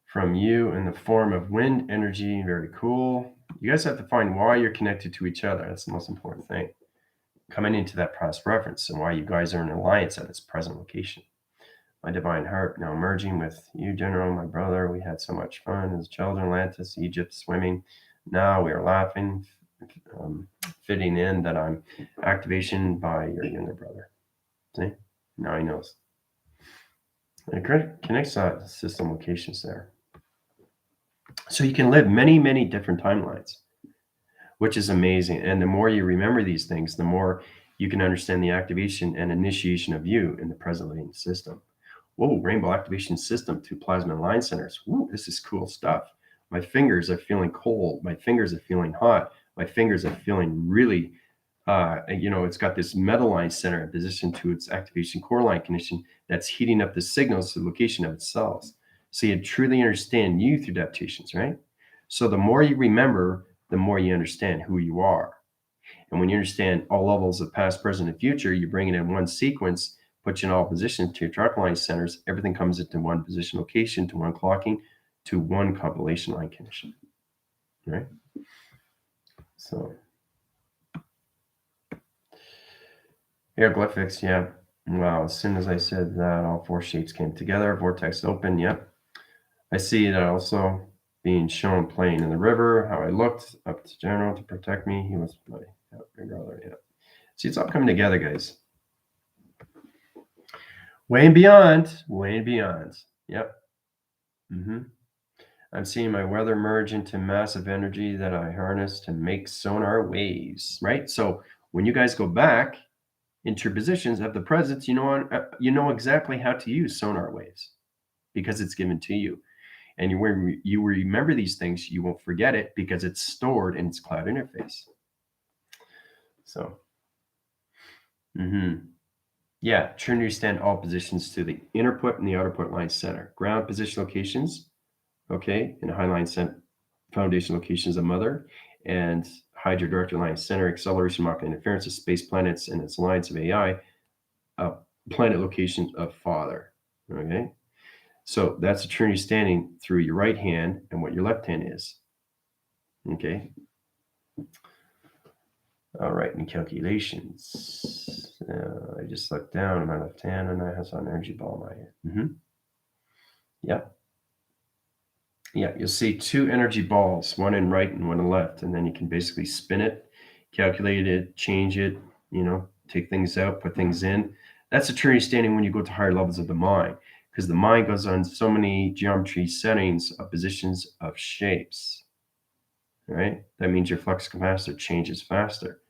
from you in the form of wind energy. Very cool. You guys have to find why you're connected to each other. That's the most important thing. Coming into that past reference and why you guys are in alliance at this present location. My divine heart now merging with you, General, my brother. We had so much fun as children, Atlantis, Egypt, swimming. Now we are laughing, fitting in that I'm activation by your younger brother. See? Now he knows. It connects system locations there. So you can live many, many different timelines, which is amazing. And the more you remember these things, the more you can understand the activation and initiation of you in the present living system. Whoa, rainbow activation system to plasma line centers. Woo, this is cool stuff. My fingers are feeling cold. My fingers are feeling hot. My fingers are feeling really, it's got this metal line center in position to its activation core line condition that's heating up the signals to the location of its cells. So you truly understand you through adaptations, right? So the more you remember, the more you understand who you are. And when you understand all levels of past, present, and future, you bring it in one sequence, put you in all positions to your track line centers. Everything comes into one position location, to one clocking, to one compilation line condition. Right? So hieroglyphics, yeah. Wow, as soon as I said that, all 4 shapes came together. Vortex open, yep. I see it also being shown playing in the river, how I looked up to General to protect me. He was my brother, yeah. See, it's all coming together, guys. Way and beyond, way and beyond. Yep. I'm seeing my weather merge into massive energy that I harness to make sonar waves, right? So when you guys go back into your positions of the presence, you know exactly how to use sonar waves because it's given to you. And you remember these things, you won't forget it because it's stored in its cloud interface. So, yeah, try to understand all positions to the inner put and the outer put line center. Ground position locations, okay, and high line foundation locations of mother, and hydro director line center, acceleration mark interference of space planets and its alliance of AI, planet locations of father. Okay. So that's a trinity standing through your right hand and what your left hand is. Okay. All right, and calculations. I just looked down at my left hand and I have an energy ball in my hand. Yep. Yeah, you'll see 2 energy balls, one in right and one in left, and then you can basically spin it, calculate it, change it, take things out, put things in. That's a trinity standing when you go to higher levels of the mind, because the mind goes on so many geometry settings of positions of shapes, right? That means your flux capacitor changes faster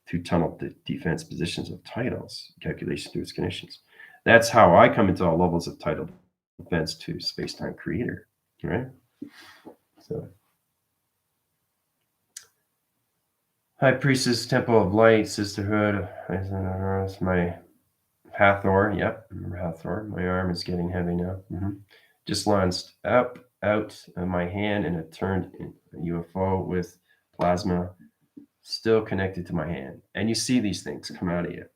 through tunnel defense positions of titles, calculation through its conditions. That's how I come into all levels of title events to space-time creator, right? So, High Priestess, Temple of Light, Sisterhood, my Hathor, yep, remember Hathor. My arm is getting heavy now. Just launched up, out of my hand, and it turned a UFO with plasma still connected to my hand. And you see these things come out of you,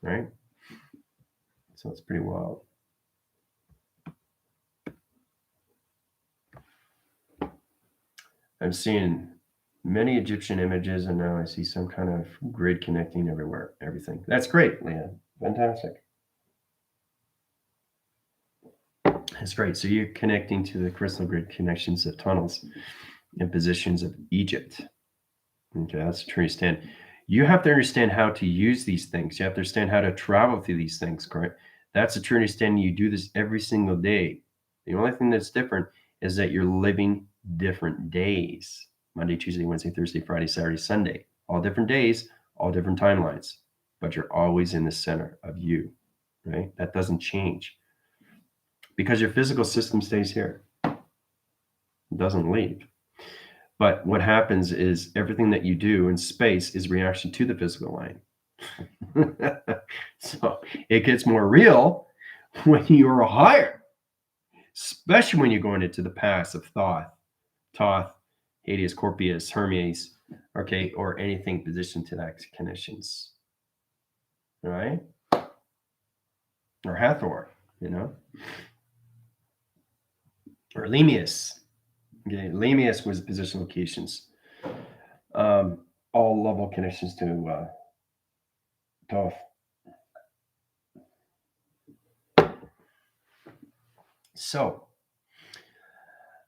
right? So it's pretty wild. I'm seeing many Egyptian images, and now I see some kind of grid connecting everywhere, everything. That's great, Leah. Fantastic. That's great. So you're connecting to the crystal grid connections of tunnels and positions of Egypt. Okay, that's to understand. You have to understand how to use these things. You have to understand how to travel through these things, correct? That's a true understanding. You do this every single day. The only thing that's different is that you're living different days. Monday, Tuesday, Wednesday, Thursday, Friday, Saturday, Sunday. All different days, all different timelines. But you're always in the center of you, right? That doesn't change. Because your physical system stays here. It doesn't leave. But what happens is everything that you do in space is reaction to the physical line. So it gets more real when you're higher, especially when you're going into the past of Thoth, Hades, Scorpius, Hermes, okay, or anything positioned to that conditions, right? Or Hathor, or Lemnius. Okay, Lemnius was position locations. All level connections to Thoth. So,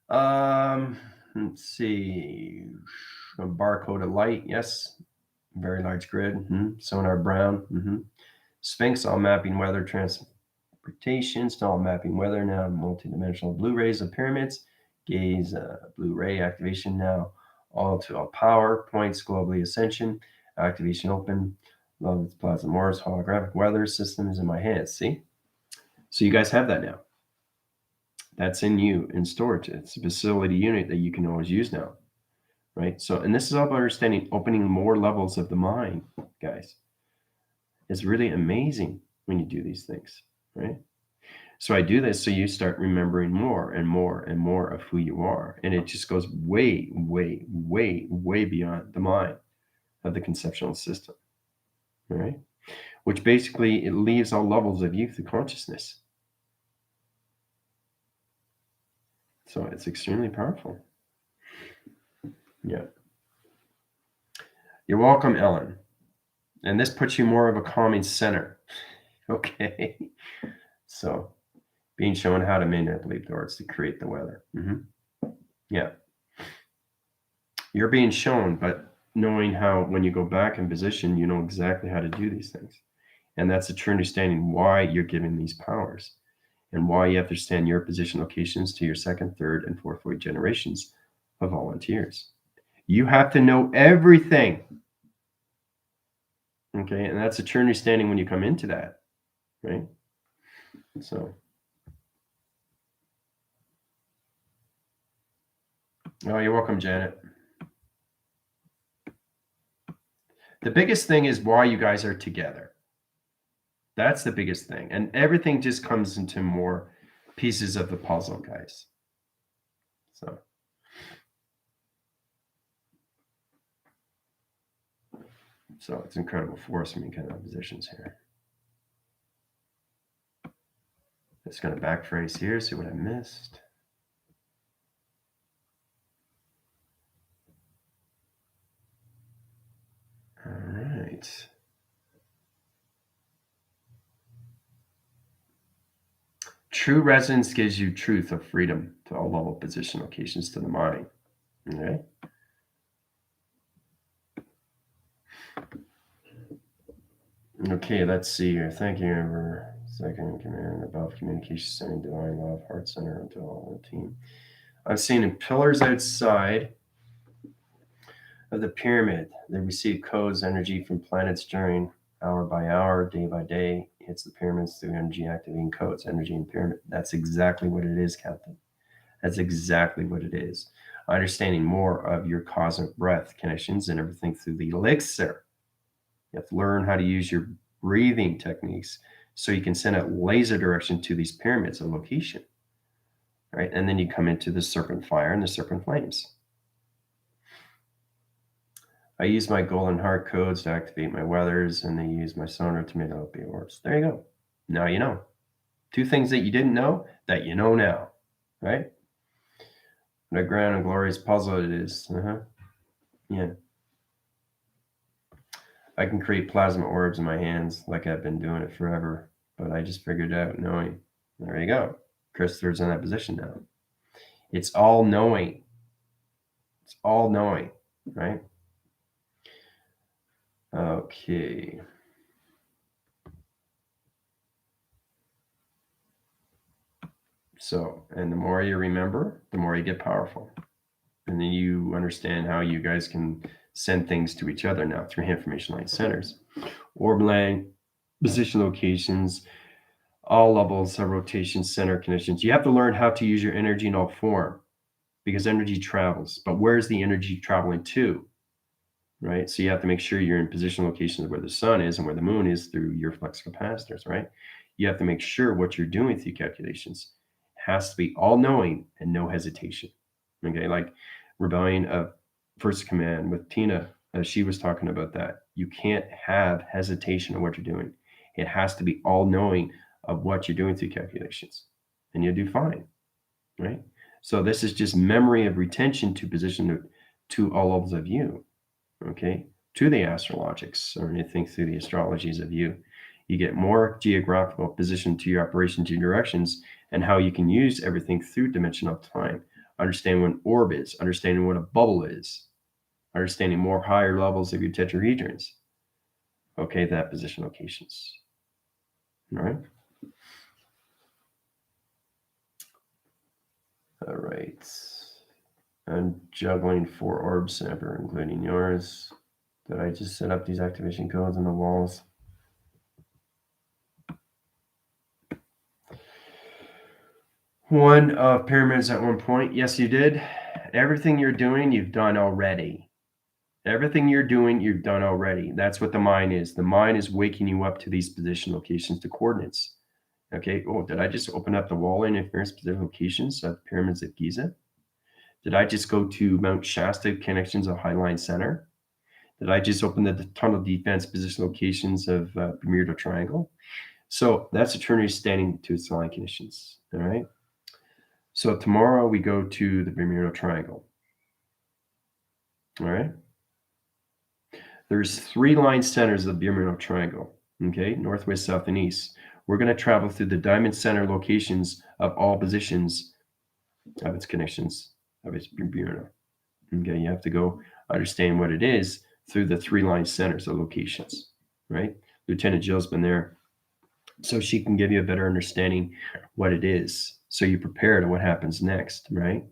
let's see. A barcode of light, yes. Very large grid. Sonar brown. Sphinx, all mapping weather transportation. Still mapping weather now. Multidimensional Blu-rays of pyramids. GIZA Blu-ray activation now. All to all power. Points globally ascension. Activation open. Love Plaza Morris holographic weather system is in my hands. See? So you guys have that now. That's in you in storage. It's a facility unit that you can always use now, right? So, and this is all about understanding, opening more levels of the mind, guys. It's really amazing when you do these things, right? So I do this so you start remembering more and more and more of who you are. And it just goes way, way, way, way beyond the mind of the conceptual system, right? Which basically it leaves all levels of you through consciousness. So it's extremely powerful. Yeah. You're welcome, Ellen. And this puts you more of a calming center. Okay. So being shown how to manipulate the words to create the weather. Yeah. You're being shown, but knowing how, when you go back in position, you know exactly how to do these things. And that's a true understanding why you're given these powers and why you have to understand your position locations to your second, third, and fourth wave generations of volunteers. You have to know everything. Okay. And that's a true understanding when you come into that, right? So. Oh, you're welcome, Janet. The biggest thing is why you guys are together. That's the biggest thing. And everything just comes into more pieces of the puzzle, guys. So it's incredible force me kind of positions here. Just going to back phrase here, see what I missed. All right. True resonance gives you truth of freedom to all level position locations to the mind. Okay. Okay, let's see here. Thank you for second command above communication sending divine love, heart center until all the team. I've seen in pillars outside of the pyramid, they receive codes energy from planets during hour by hour, day by day, hits the pyramids through energy activating codes, energy in pyramid. That's exactly what it is, Captain. That's exactly what it is. Understanding more of your cosmic breath connections and everything through the elixir. You have to learn how to use your breathing techniques so you can send a laser direction to these pyramids of location. Right? And then you come into the serpent fire and the serpent flames. I use my golden heart codes to activate my weathers, and they use my sonar to make up the orbs. There you go. Now you know. 2 things that you didn't know that you know now. Right? What a grand and glorious puzzle it is. Yeah. I can create plasma orbs in my hands like I've been doing it forever, but I just figured it out knowing. There you go. Christopher's in that position now. It's all knowing. It's all knowing, right? Okay. So, and the more you remember, the more you get powerful. And then you understand how you guys can send things to each other now through information line centers. Orb line, position locations, all levels of rotation, center connections. You have to learn how to use your energy in all form because energy travels. But where's the energy traveling to? Right? So you have to make sure you're in position locations where the sun is and where the moon is through your flux capacitors, right? You have to make sure what you're doing through calculations has to be all knowing and no hesitation. Okay, like rebellion of first command with Tina, as she was talking about that. You can't have hesitation of what you're doing. It has to be all knowing of what you're doing through calculations, and you'll do fine, right? So this is just memory of retention to position to all levels of you, okay, to the astrologics or anything through the astrologies of you. You get more geographical position to your operations and directions and how you can use everything through dimensional time. Understand what an orb is, understanding what a bubble is, understanding more higher levels of your tetrahedrons. Okay, that position locations. All right. All right. I'm juggling 4 orbs ever, including yours. Did I just set up these activation codes on the walls? One of pyramids at one point. Yes, you did. Everything you're doing, you've done already. Everything you're doing, you've done already. That's what the mind is. The mind is waking you up to these position locations, to coordinates. Okay. Oh, did I just open up the wall in interference position locations of pyramids at Giza? Did I just go to Mount Shasta connections of Highline Center? Did I just open the tunnel defense position locations of Bermuda Triangle? So that's eternity standing to its line conditions. All right. So tomorrow we go to the Bermuda Triangle. All right. There's 3 line centers of the Bermuda Triangle. Okay, northwest, south, and east. We're going to travel through the diamond center locations of all positions of its connections of its Bermuda. Okay, you have to go understand what it is through the 3 line centers of locations. Right. Lieutenant Jill's been there, so she can give you a better understanding what it is, so you prepare to what happens next. Right.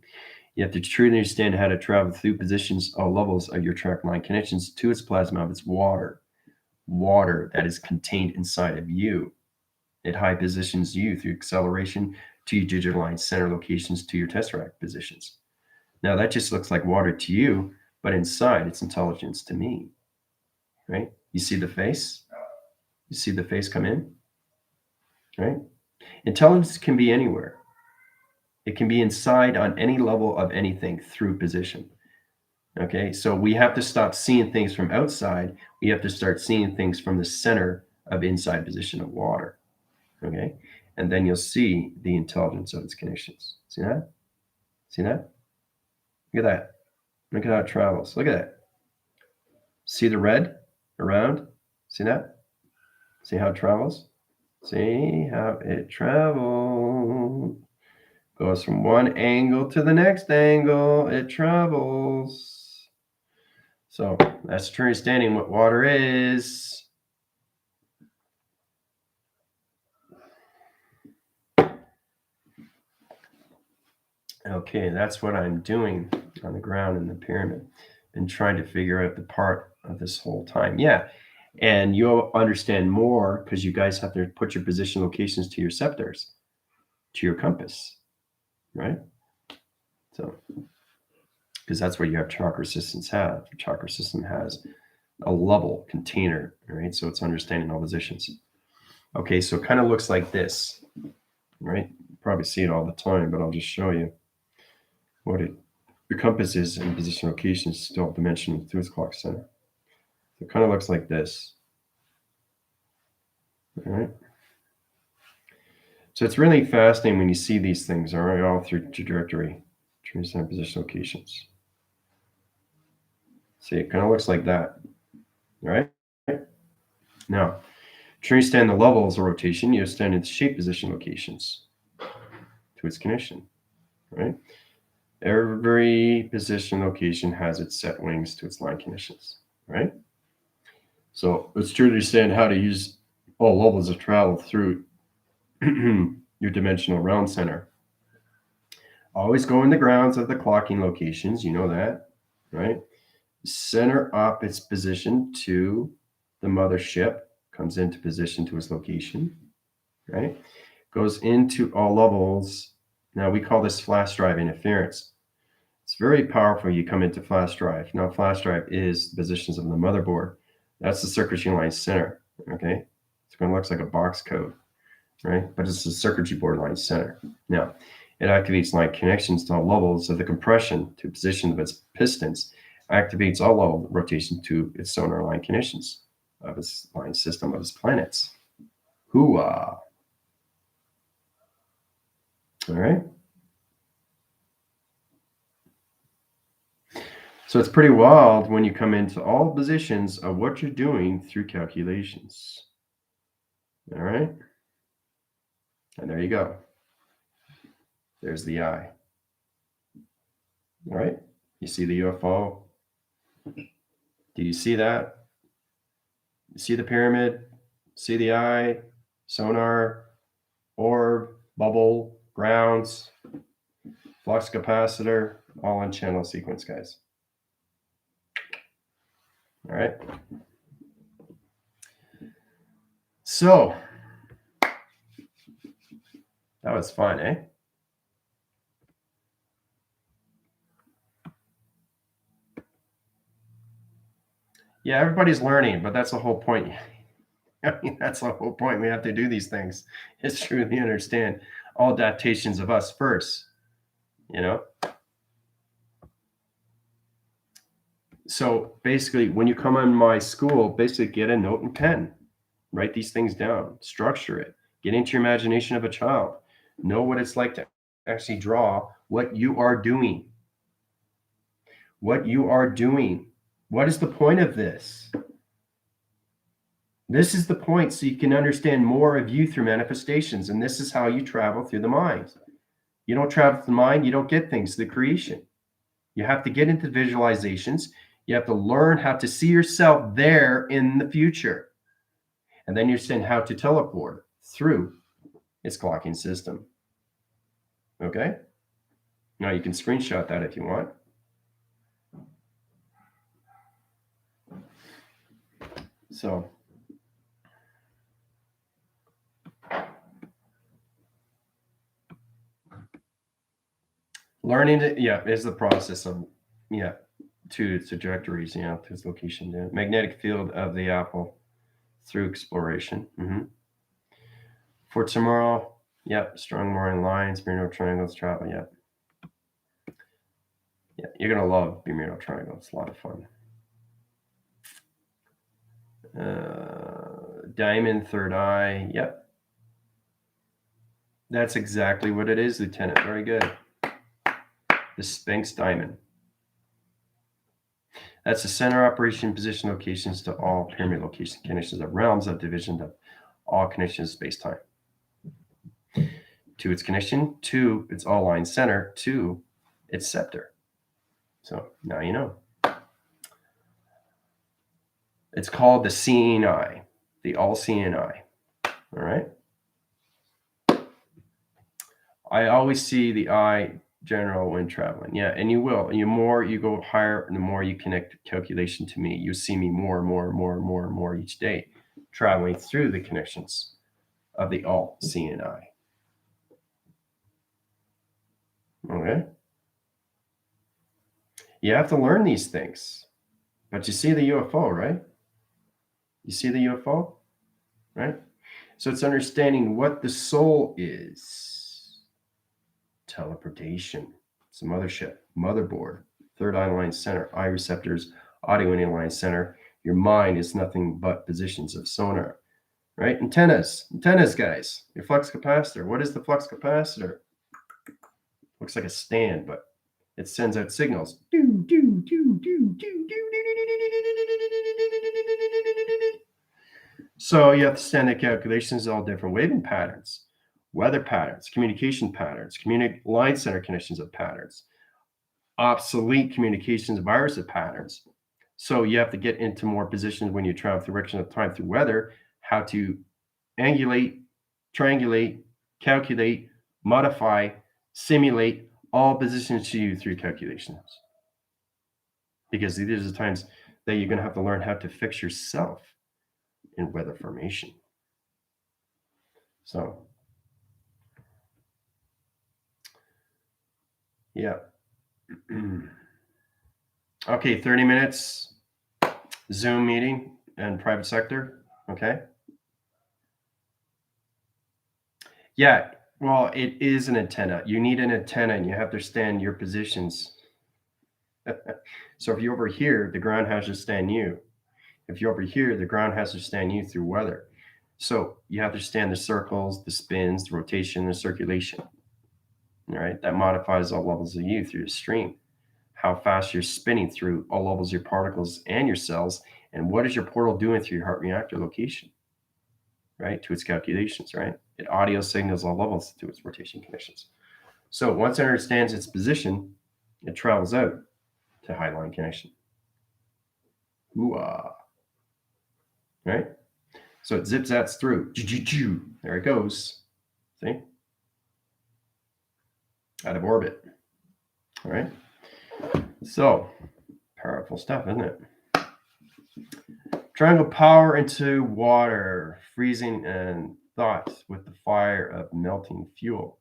You have to truly understand how to travel through positions, all levels of your track line connections to its plasma of its water that is contained inside of you. It high positions you through acceleration to your digital line center locations to your tesseract positions. Now that just looks like water to you, but inside it's intelligence to me, right? You see the face? You see the face come in, right? Intelligence can be anywhere. It can be inside on any level of anything through position. Okay, so we have to stop seeing things from outside. We have to start seeing things from the center of inside position of water. Okay, and then you'll see the intelligence of its connections. See that? See that? Look at that. Look at how it travels. Look at that. See the red around? See that? See how it travels? See how it travels. Goes from one angle to the next angle. It travels. So that's true understanding what water is. Okay, that's what I'm doing on the ground in the pyramid and trying to figure out the part of this whole time. Yeah, And you'll understand more because you guys have to put your position locations to your scepters, to your compass, right? So, because that's what your chakra systems have. Your chakra system has a level container, right? So it's understanding all positions. Okay, so it kind of looks like this, right? You probably see it all the time, but I'll just show you what the compass is in position locations, still dimension through its clock center. So it kind of looks like this. All right. So it's really fascinating when you see these things, all right, all through trajectory, transcend position locations. See, it kind of looks like that, right? Now, to understand the levels of rotation, you understand its shape position locations to its connection, right? Every position location has its set wings to its line conditions, right? So it's true to understand how to use all levels of travel through your dimensional round center. Always go in the grounds of the clocking locations, you know that, right? Center up its position to the mothership, comes into position to its location, right? Goes into all levels. Now we call this flash drive interference. It's very powerful. You come into flash drive. Now flash drive is the positions of the motherboard. That's the circuitry line center, okay? It's going to look like a box code, right? But it's the circuitry board line center. Now, it activates line connections to all levels of the compression to position of its pistons, activates all level rotation to its sonar line connections of its line system of its planets. Hooah! All right. So it's pretty wild when you come into all positions of what you're doing through calculations. All right. And there you go. There's the eye. All right. You see the UFO? Do you see that? You see the pyramid? See the eye? Sonar? Orb? Bubble? Grounds? Flux capacitor? All on channel sequence, guys. All right. So that was fun, eh? Yeah, everybody's learning, but that's the whole point. I mean, that's the whole point. We have to do these things. It's truly understand all adaptations of us first, you know? So basically, when you come in my school, basically get a note and pen, write these things down, structure it, get into your imagination of a child, know what it's like to actually draw what you are doing. What you are doing. What is the point of this? This is the point so you can understand more of you through manifestations. And this is how you travel through the mind. You don't travel through the mind, you don't get things, the creation. You have to get into visualizations. You have to learn how to see yourself there in the future. And then you understand how to teleport through its clocking system. Okay? Now you can screenshot that if you want. So learning to, is the process of, to its trajectories, to its location. The magnetic field of the apple through exploration. For tomorrow, strong Moran lines, Bermuda triangles, travel, Yeah, you're going to love Bermuda triangle. It's a lot of fun. Diamond, third eye, That's exactly what it is, Lieutenant. Very good. The Sphinx diamond. That's the center operation position locations to all pyramid location connections of realms of division of all connections space-time. To its connection, to its all-line center, to its scepter. So now you know. It's called the seeing eye, the all-seeing eye. All right. I always see the eye general when traveling. Yeah, and you will. The more you go higher, the more you connect calculation to me. You see me more and more and more and more and more each day, traveling through the connections of the all seeing eye. Okay? You have to learn these things. But you see the UFO, right? You see the UFO, right? So it's understanding what the soul is. Teleportation. It's a mothership, motherboard, third eye line center, eye receptors, audio line center. Your mind is nothing but positions of sonar, right? Antennas, guys. Your flux capacitor. What is the flux capacitor? Looks like a stand, but it sends out signals. So you have to stand the calculations, all different waving patterns, weather patterns, communication patterns, line center connections of patterns, obsolete communications virus of patterns. So you have to get into more positions when you travel through direction of time through weather, how to angulate, triangulate, calculate, modify, simulate all positions to you through calculations. Because these are the times that you're going to have to learn how to fix yourself in weather formation. So, yeah. Okay, 30 minutes Zoom meeting and private sector. Okay. Yeah, well, it is an antenna. You need an antenna and you have to stand your positions. So if you're over here, the ground has to stand you. If you're over here, the ground has to stand you through weather. So you have to stand the circles, the spins, the rotation, the circulation. All right, that modifies all levels of you through the stream. How fast you're spinning through all levels of your particles and your cells, and what is your portal doing through your heart reactor location, right, to its calculations, right? It audio signals all levels to its rotation conditions. So once it understands its position, it travels out to highline connection. Ooh-ah. Right? So it zip-zats through. There it goes. See? Out of orbit. All right? So, powerful stuff, isn't it? Triangle power into water, freezing and thought with the fire of melting fuel.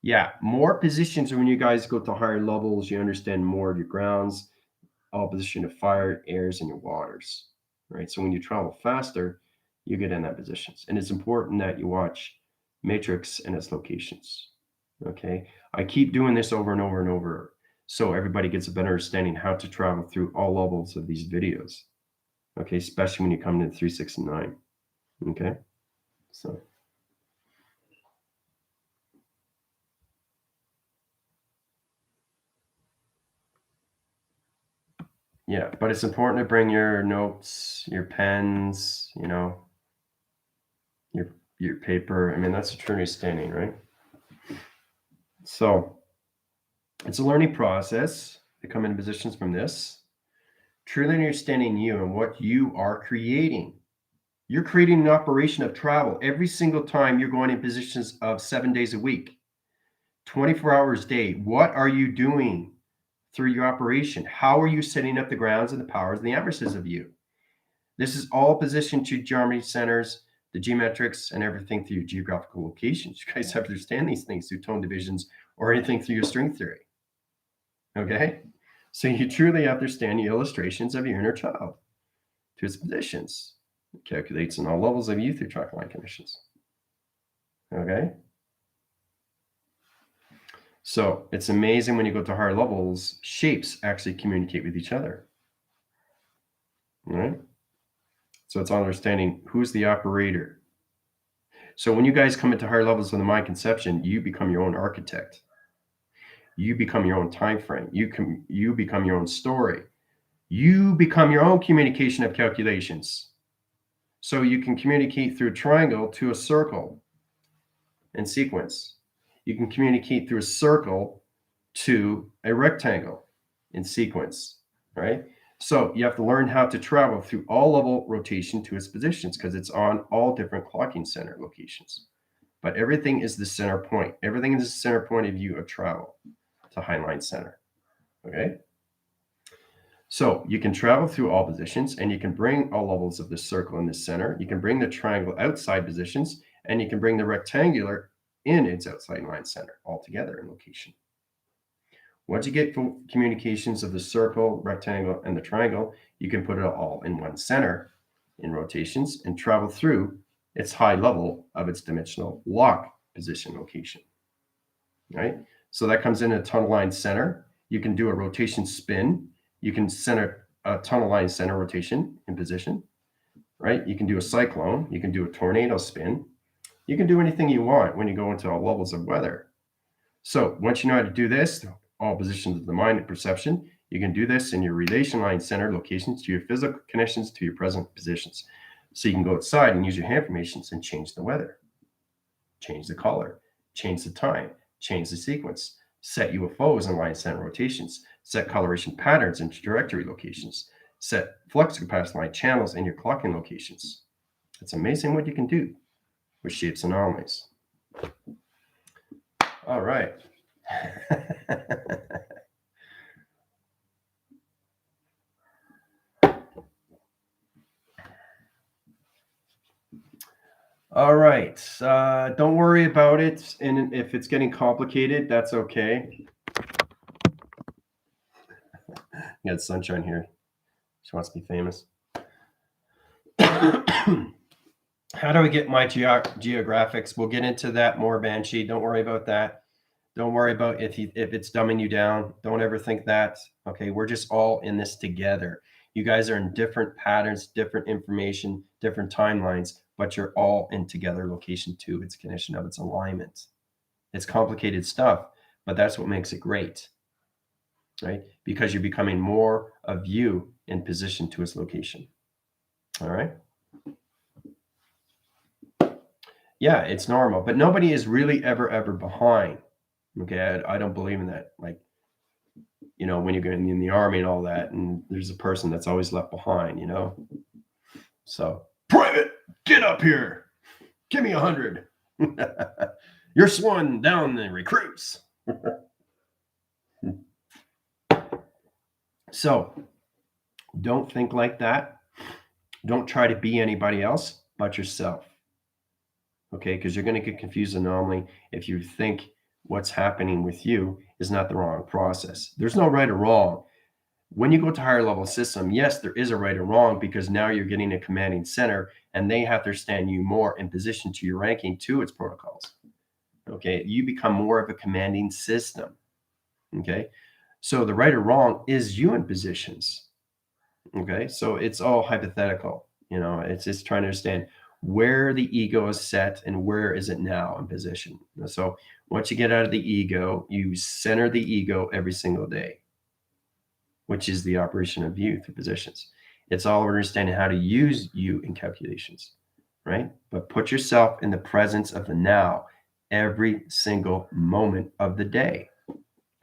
Yeah, more positions when you guys go to higher levels, you understand more of your grounds, all position of fire, airs, and your waters. Right? So when you travel faster, you get in that positions. And it's important that you watch Matrix and its locations. Okay. I keep doing this over and over and over so everybody gets a better understanding how to travel through all levels of these videos. Okay, especially when you come to 3, 6, and 9. Okay. So yeah, but it's important to bring your notes, your pens, you know, your paper. I mean, that's a true understanding, right? So it's a learning process to come into positions from this. Truly understanding you and what you are creating. You're creating an operation of travel every single time you're going in positions of 7 days a week, 24 hours a day. What are you doing through your operation? How are you setting up the grounds and the powers and the addresses of you? This is all positioned to geometry centers, the geometrics, and everything through your geographical locations. You guys have to understand these things through tone divisions or anything through your string theory. Okay? So you truly understand the illustrations of your inner child to its positions. It calculates on all levels of you through track line conditions. Okay? So it's amazing when you go to higher levels, shapes actually communicate with each other. All right? So it's understanding who's the operator. So when you guys come into higher levels of the mind conception, you become your own architect. You become your own time frame. You become your own story. You become your own communication of calculations. So you can communicate through a triangle to a circle in sequence. You can communicate through a circle to a rectangle in sequence, right? So you have to learn how to travel through all level rotation to its positions because it's on all different clocking center locations. But everything is the center point. Everything is the center point of view of travel to Highline Center. Okay? So you can travel through all positions, and you can bring all levels of the circle in the center. You can bring the triangle outside positions, and you can bring the rectangular in its outside line center all together in location. Once you get full communications of the circle, rectangle, and the triangle, you can put it all in one center in rotations and travel through its high level of its dimensional lock position location. Right? So that comes in a tunnel line center. You can do a rotation spin. You can center a tunnel line center rotation in position. Right? You can do a cyclone. You can do a tornado spin. You can do anything you want when you go into all levels of weather. So once you know how to do this, all positions of the mind and perception, you can do this in your relation line center locations to your physical connections to your present positions. So you can go outside and use your hand formations and change the weather, change the color, change the time, change the sequence, set UFOs in line center rotations, set coloration patterns in trajectory locations, set flux capacity line channels in your clocking locations. It's amazing what you can do with shapes and anomalies. All right. All right. Don't worry about it. And if it's getting complicated, that's okay. You got Sunshine here. She wants to be famous. How do we get my geographics? We'll get into that more, Banshee. Don't worry about that. Don't worry about if it's dumbing you down. Don't ever think that. Okay, we're just all in this together. You guys are in different patterns, different information, different timelines, but you're all in together location two. It's condition of its alignment. It's complicated stuff, but that's what makes it great, right? Because you're becoming more of you in position to its location. All right. Yeah, it's normal, but nobody is really ever behind. Okay, I don't believe in that. Like, you know, when you're going in the army and all that, and there's a person that's always left behind, you know. So, private, get up here. Give me 100. You're slowing down the recruits. So, don't think like that. Don't try to be anybody else but yourself. Okay, because you're going to get confused anomaly if you think what's happening with you is not the wrong process. There's no right or wrong. When you go to higher level system, yes, there is a right or wrong because now you're getting a commanding center and they have to understand you more in position to your ranking to its protocols. Okay, you become more of a commanding system. Okay, so the right or wrong is you in positions. Okay, so it's all hypothetical. You know, it's just trying to understand where the ego is set and where is it now in position. So once you get out of the ego, you center the ego every single day, which is the operation of you through positions. It's all understanding how to use you in calculations, right? But put yourself in the presence of the now every single moment of the day.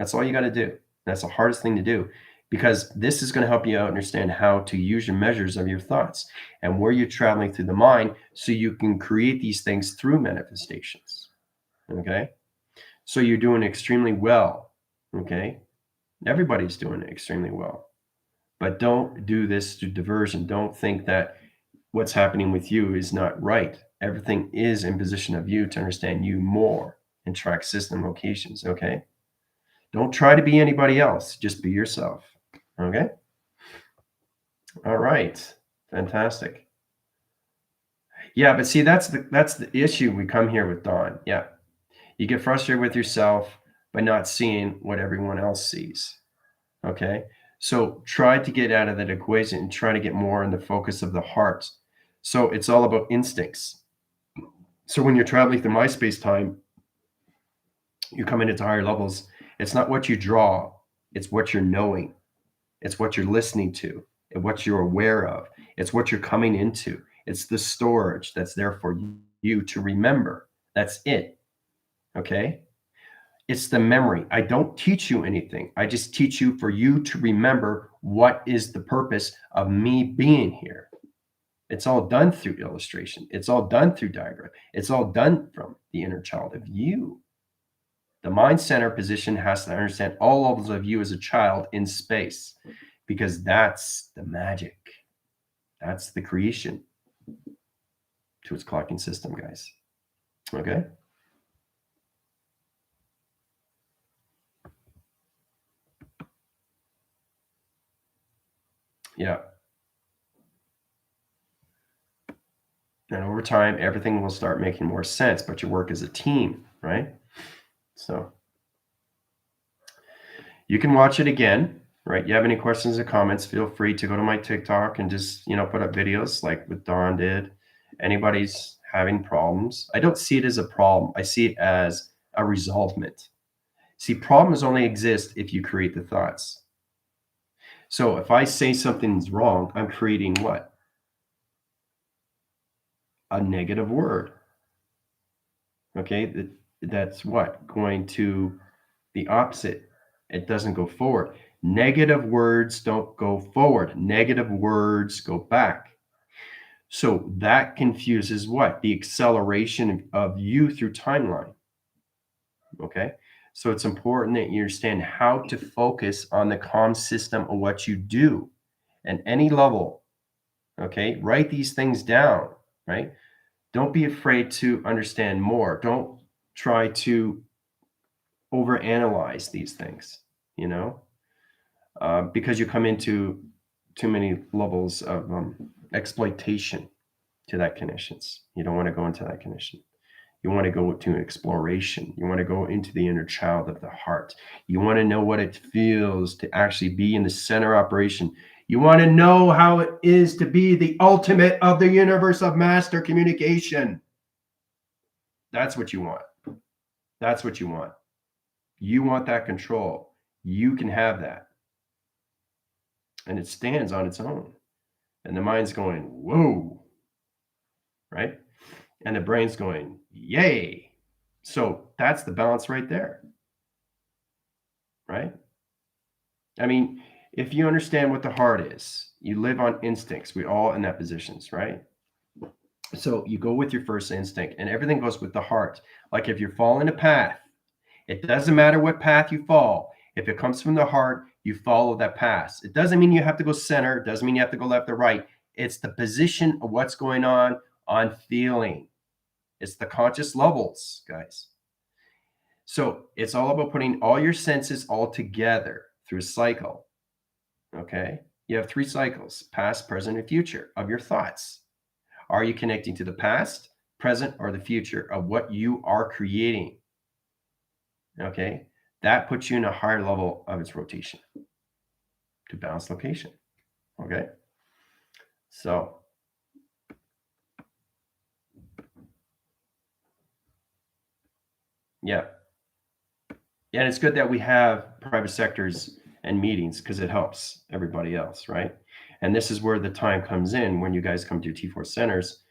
That's all you got to do. That's the hardest thing to do, because this is going to help you understand how to use your measures of your thoughts and where you're traveling through the mind so you can create these things through manifestations. Okay? So you're doing extremely well. Okay? Everybody's doing it extremely well. But don't do this through diversion. Don't think that what's happening with you is not right. Everything is in position of you to understand you more and track system locations. Okay? Don't try to be anybody else. Just be yourself. Okay. All right. Fantastic. Yeah, but see, that's the issue. We come here with Dawn. Yeah. You get frustrated with yourself by not seeing what everyone else sees. Okay. So try to get out of that equation and try to get more in the focus of the heart. So it's all about instincts. So when you're traveling through my space time, you're coming into higher levels. It's not what you draw, it's what you're knowing. It's what you're listening to and what you're aware of. It's what you're coming into. It's the storage that's there for you to remember. That's it. Okay? It's the memory. I don't teach you anything. I just teach you for you to remember what is the purpose of me being here. It's all done through illustration. It's all done through diagram. It's all done from the inner child of you. The mind center position has to understand all levels of you as a child in space, because that's the magic. That's the creation to its clocking system, guys. Okay? Yeah. And over time, everything will start making more sense, but you work as a team, right? So you can watch it again, right? You have any questions or comments, feel free to go to my TikTok and just, put up videos like what Dawn did. Anybody's having problems, I don't see it as a problem. I see it as a resolvement. See, problems only exist if you create the thoughts. So if I say something's wrong, I'm creating what? A negative word. Okay, that's what? Going to the opposite. It doesn't go forward. Negative words don't go forward. Negative words go back. So that confuses what? The acceleration of you through timeline. Okay, so it's important that you understand how to focus on the calm system of what you do at any level. Okay, write these things down, right? Don't be afraid to understand more. Don't try to overanalyze these things, because you come into too many levels of exploitation to that conditions. You don't want to go into that condition. You want to go to exploration. You want to go into the inner child of the heart. You want to know what it feels to actually be in the center operation. You want to know how it is to be the ultimate of the universe of master communication. That's what you want. That's what you want. You want that control. You can have that. And it stands on its own. And the mind's going, whoa, right? And the brain's going, yay. So that's the balance right there, right? I mean, if you understand what the heart is, you live on instincts. We all in that positions, right? So you go with your first instinct and everything goes with the heart. Like if you're following a path, it doesn't matter what path you fall. If it comes from the heart, you follow that path. It doesn't mean you have to go center. It doesn't mean you have to go left or right. It's the position of what's going on feeling. It's the conscious levels, guys. So it's all about putting all your senses all together through a cycle. Okay? You have 3 cycles, past, present, and future of your thoughts. Are you connecting to the past, present, or the future of what you are creating? Okay? That puts you in a higher level of its rotation to balance location. Okay? So yeah. And it's good that we have private sectors and meetings because it helps everybody else, right? And this is where the time comes in when you guys come to T-Force centers,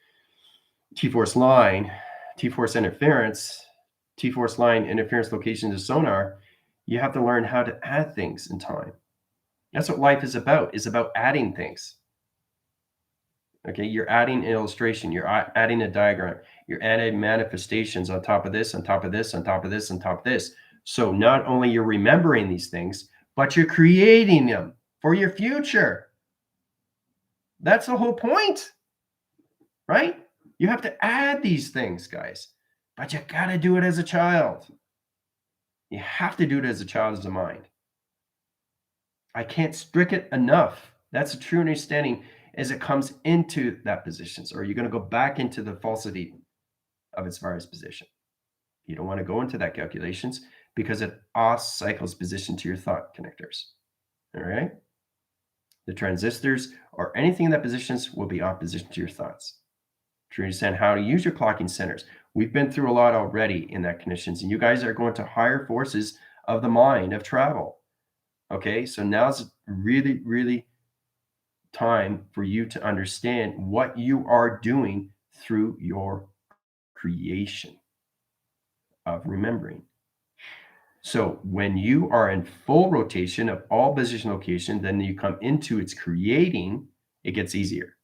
T-Force line, T-Force interference, T-Force line interference locations of sonar. You have to learn how to add things in time. That's what life is about adding things. Okay, you're adding an illustration, you're adding a diagram, you're adding manifestations on top of this, on top of this, on top of this, on top of this. So not only you're remembering these things, but you're creating them for your future. That's the whole point, right? You have to add these things, guys, but you got to do it as a child. You have to do it as a child, as a mind. I can't strict it enough. That's a true understanding as it comes into that positions, or you're going to go back into the falsity of its various position. You don't want to go into that calculations because it off cycles position to your thought connectors. All right. The transistors or anything in that positions will be off position to your thoughts. To understand how to use your clocking centers. We've been through a lot already in that conditions, and you guys are going to higher forces of the mind of travel. Okay. So now's really, really time for you to understand what you are doing through your creation of remembering. So when you are in full rotation of all position location, then you come into its creating, it gets easier.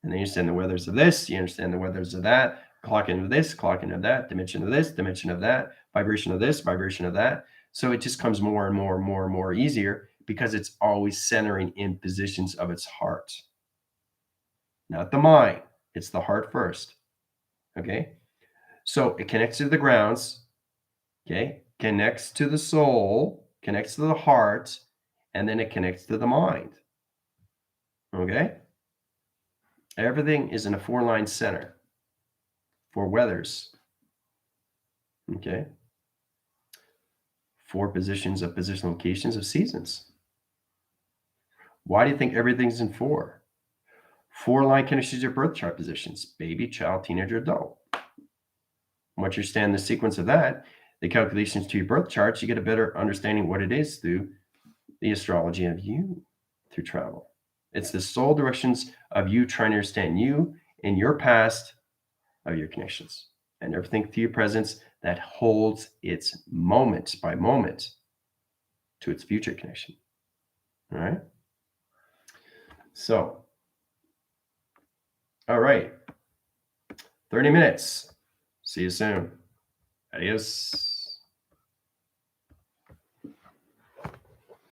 And then you understand the weathers of this, you understand the weathers of that, clock into this, clock into that, dimension of this, dimension of that, vibration of this, vibration of that. So it just comes more and more and more and more easier because it's always centering in positions of its heart. Not the mind, it's the heart first. Okay? So it connects to the grounds, okay? Connects to the soul, connects to the heart, and then it connects to the mind. Okay? Everything is in a 4-line center. 4 weathers. Okay? 4 positions of position locations of seasons. Why do you think everything's in 4? 4-line connections to your birth chart positions: baby, child, teenager, adult. Once you understand the sequence of that, the calculations to your birth charts, you get a better understanding what it is through the astrology of you through travel. It's the soul directions of you trying to understand you in your past of your connections and everything through your presence that holds its moment by moment to its future connection. All right. So, all right. 30 minutes. See you soon. Adios.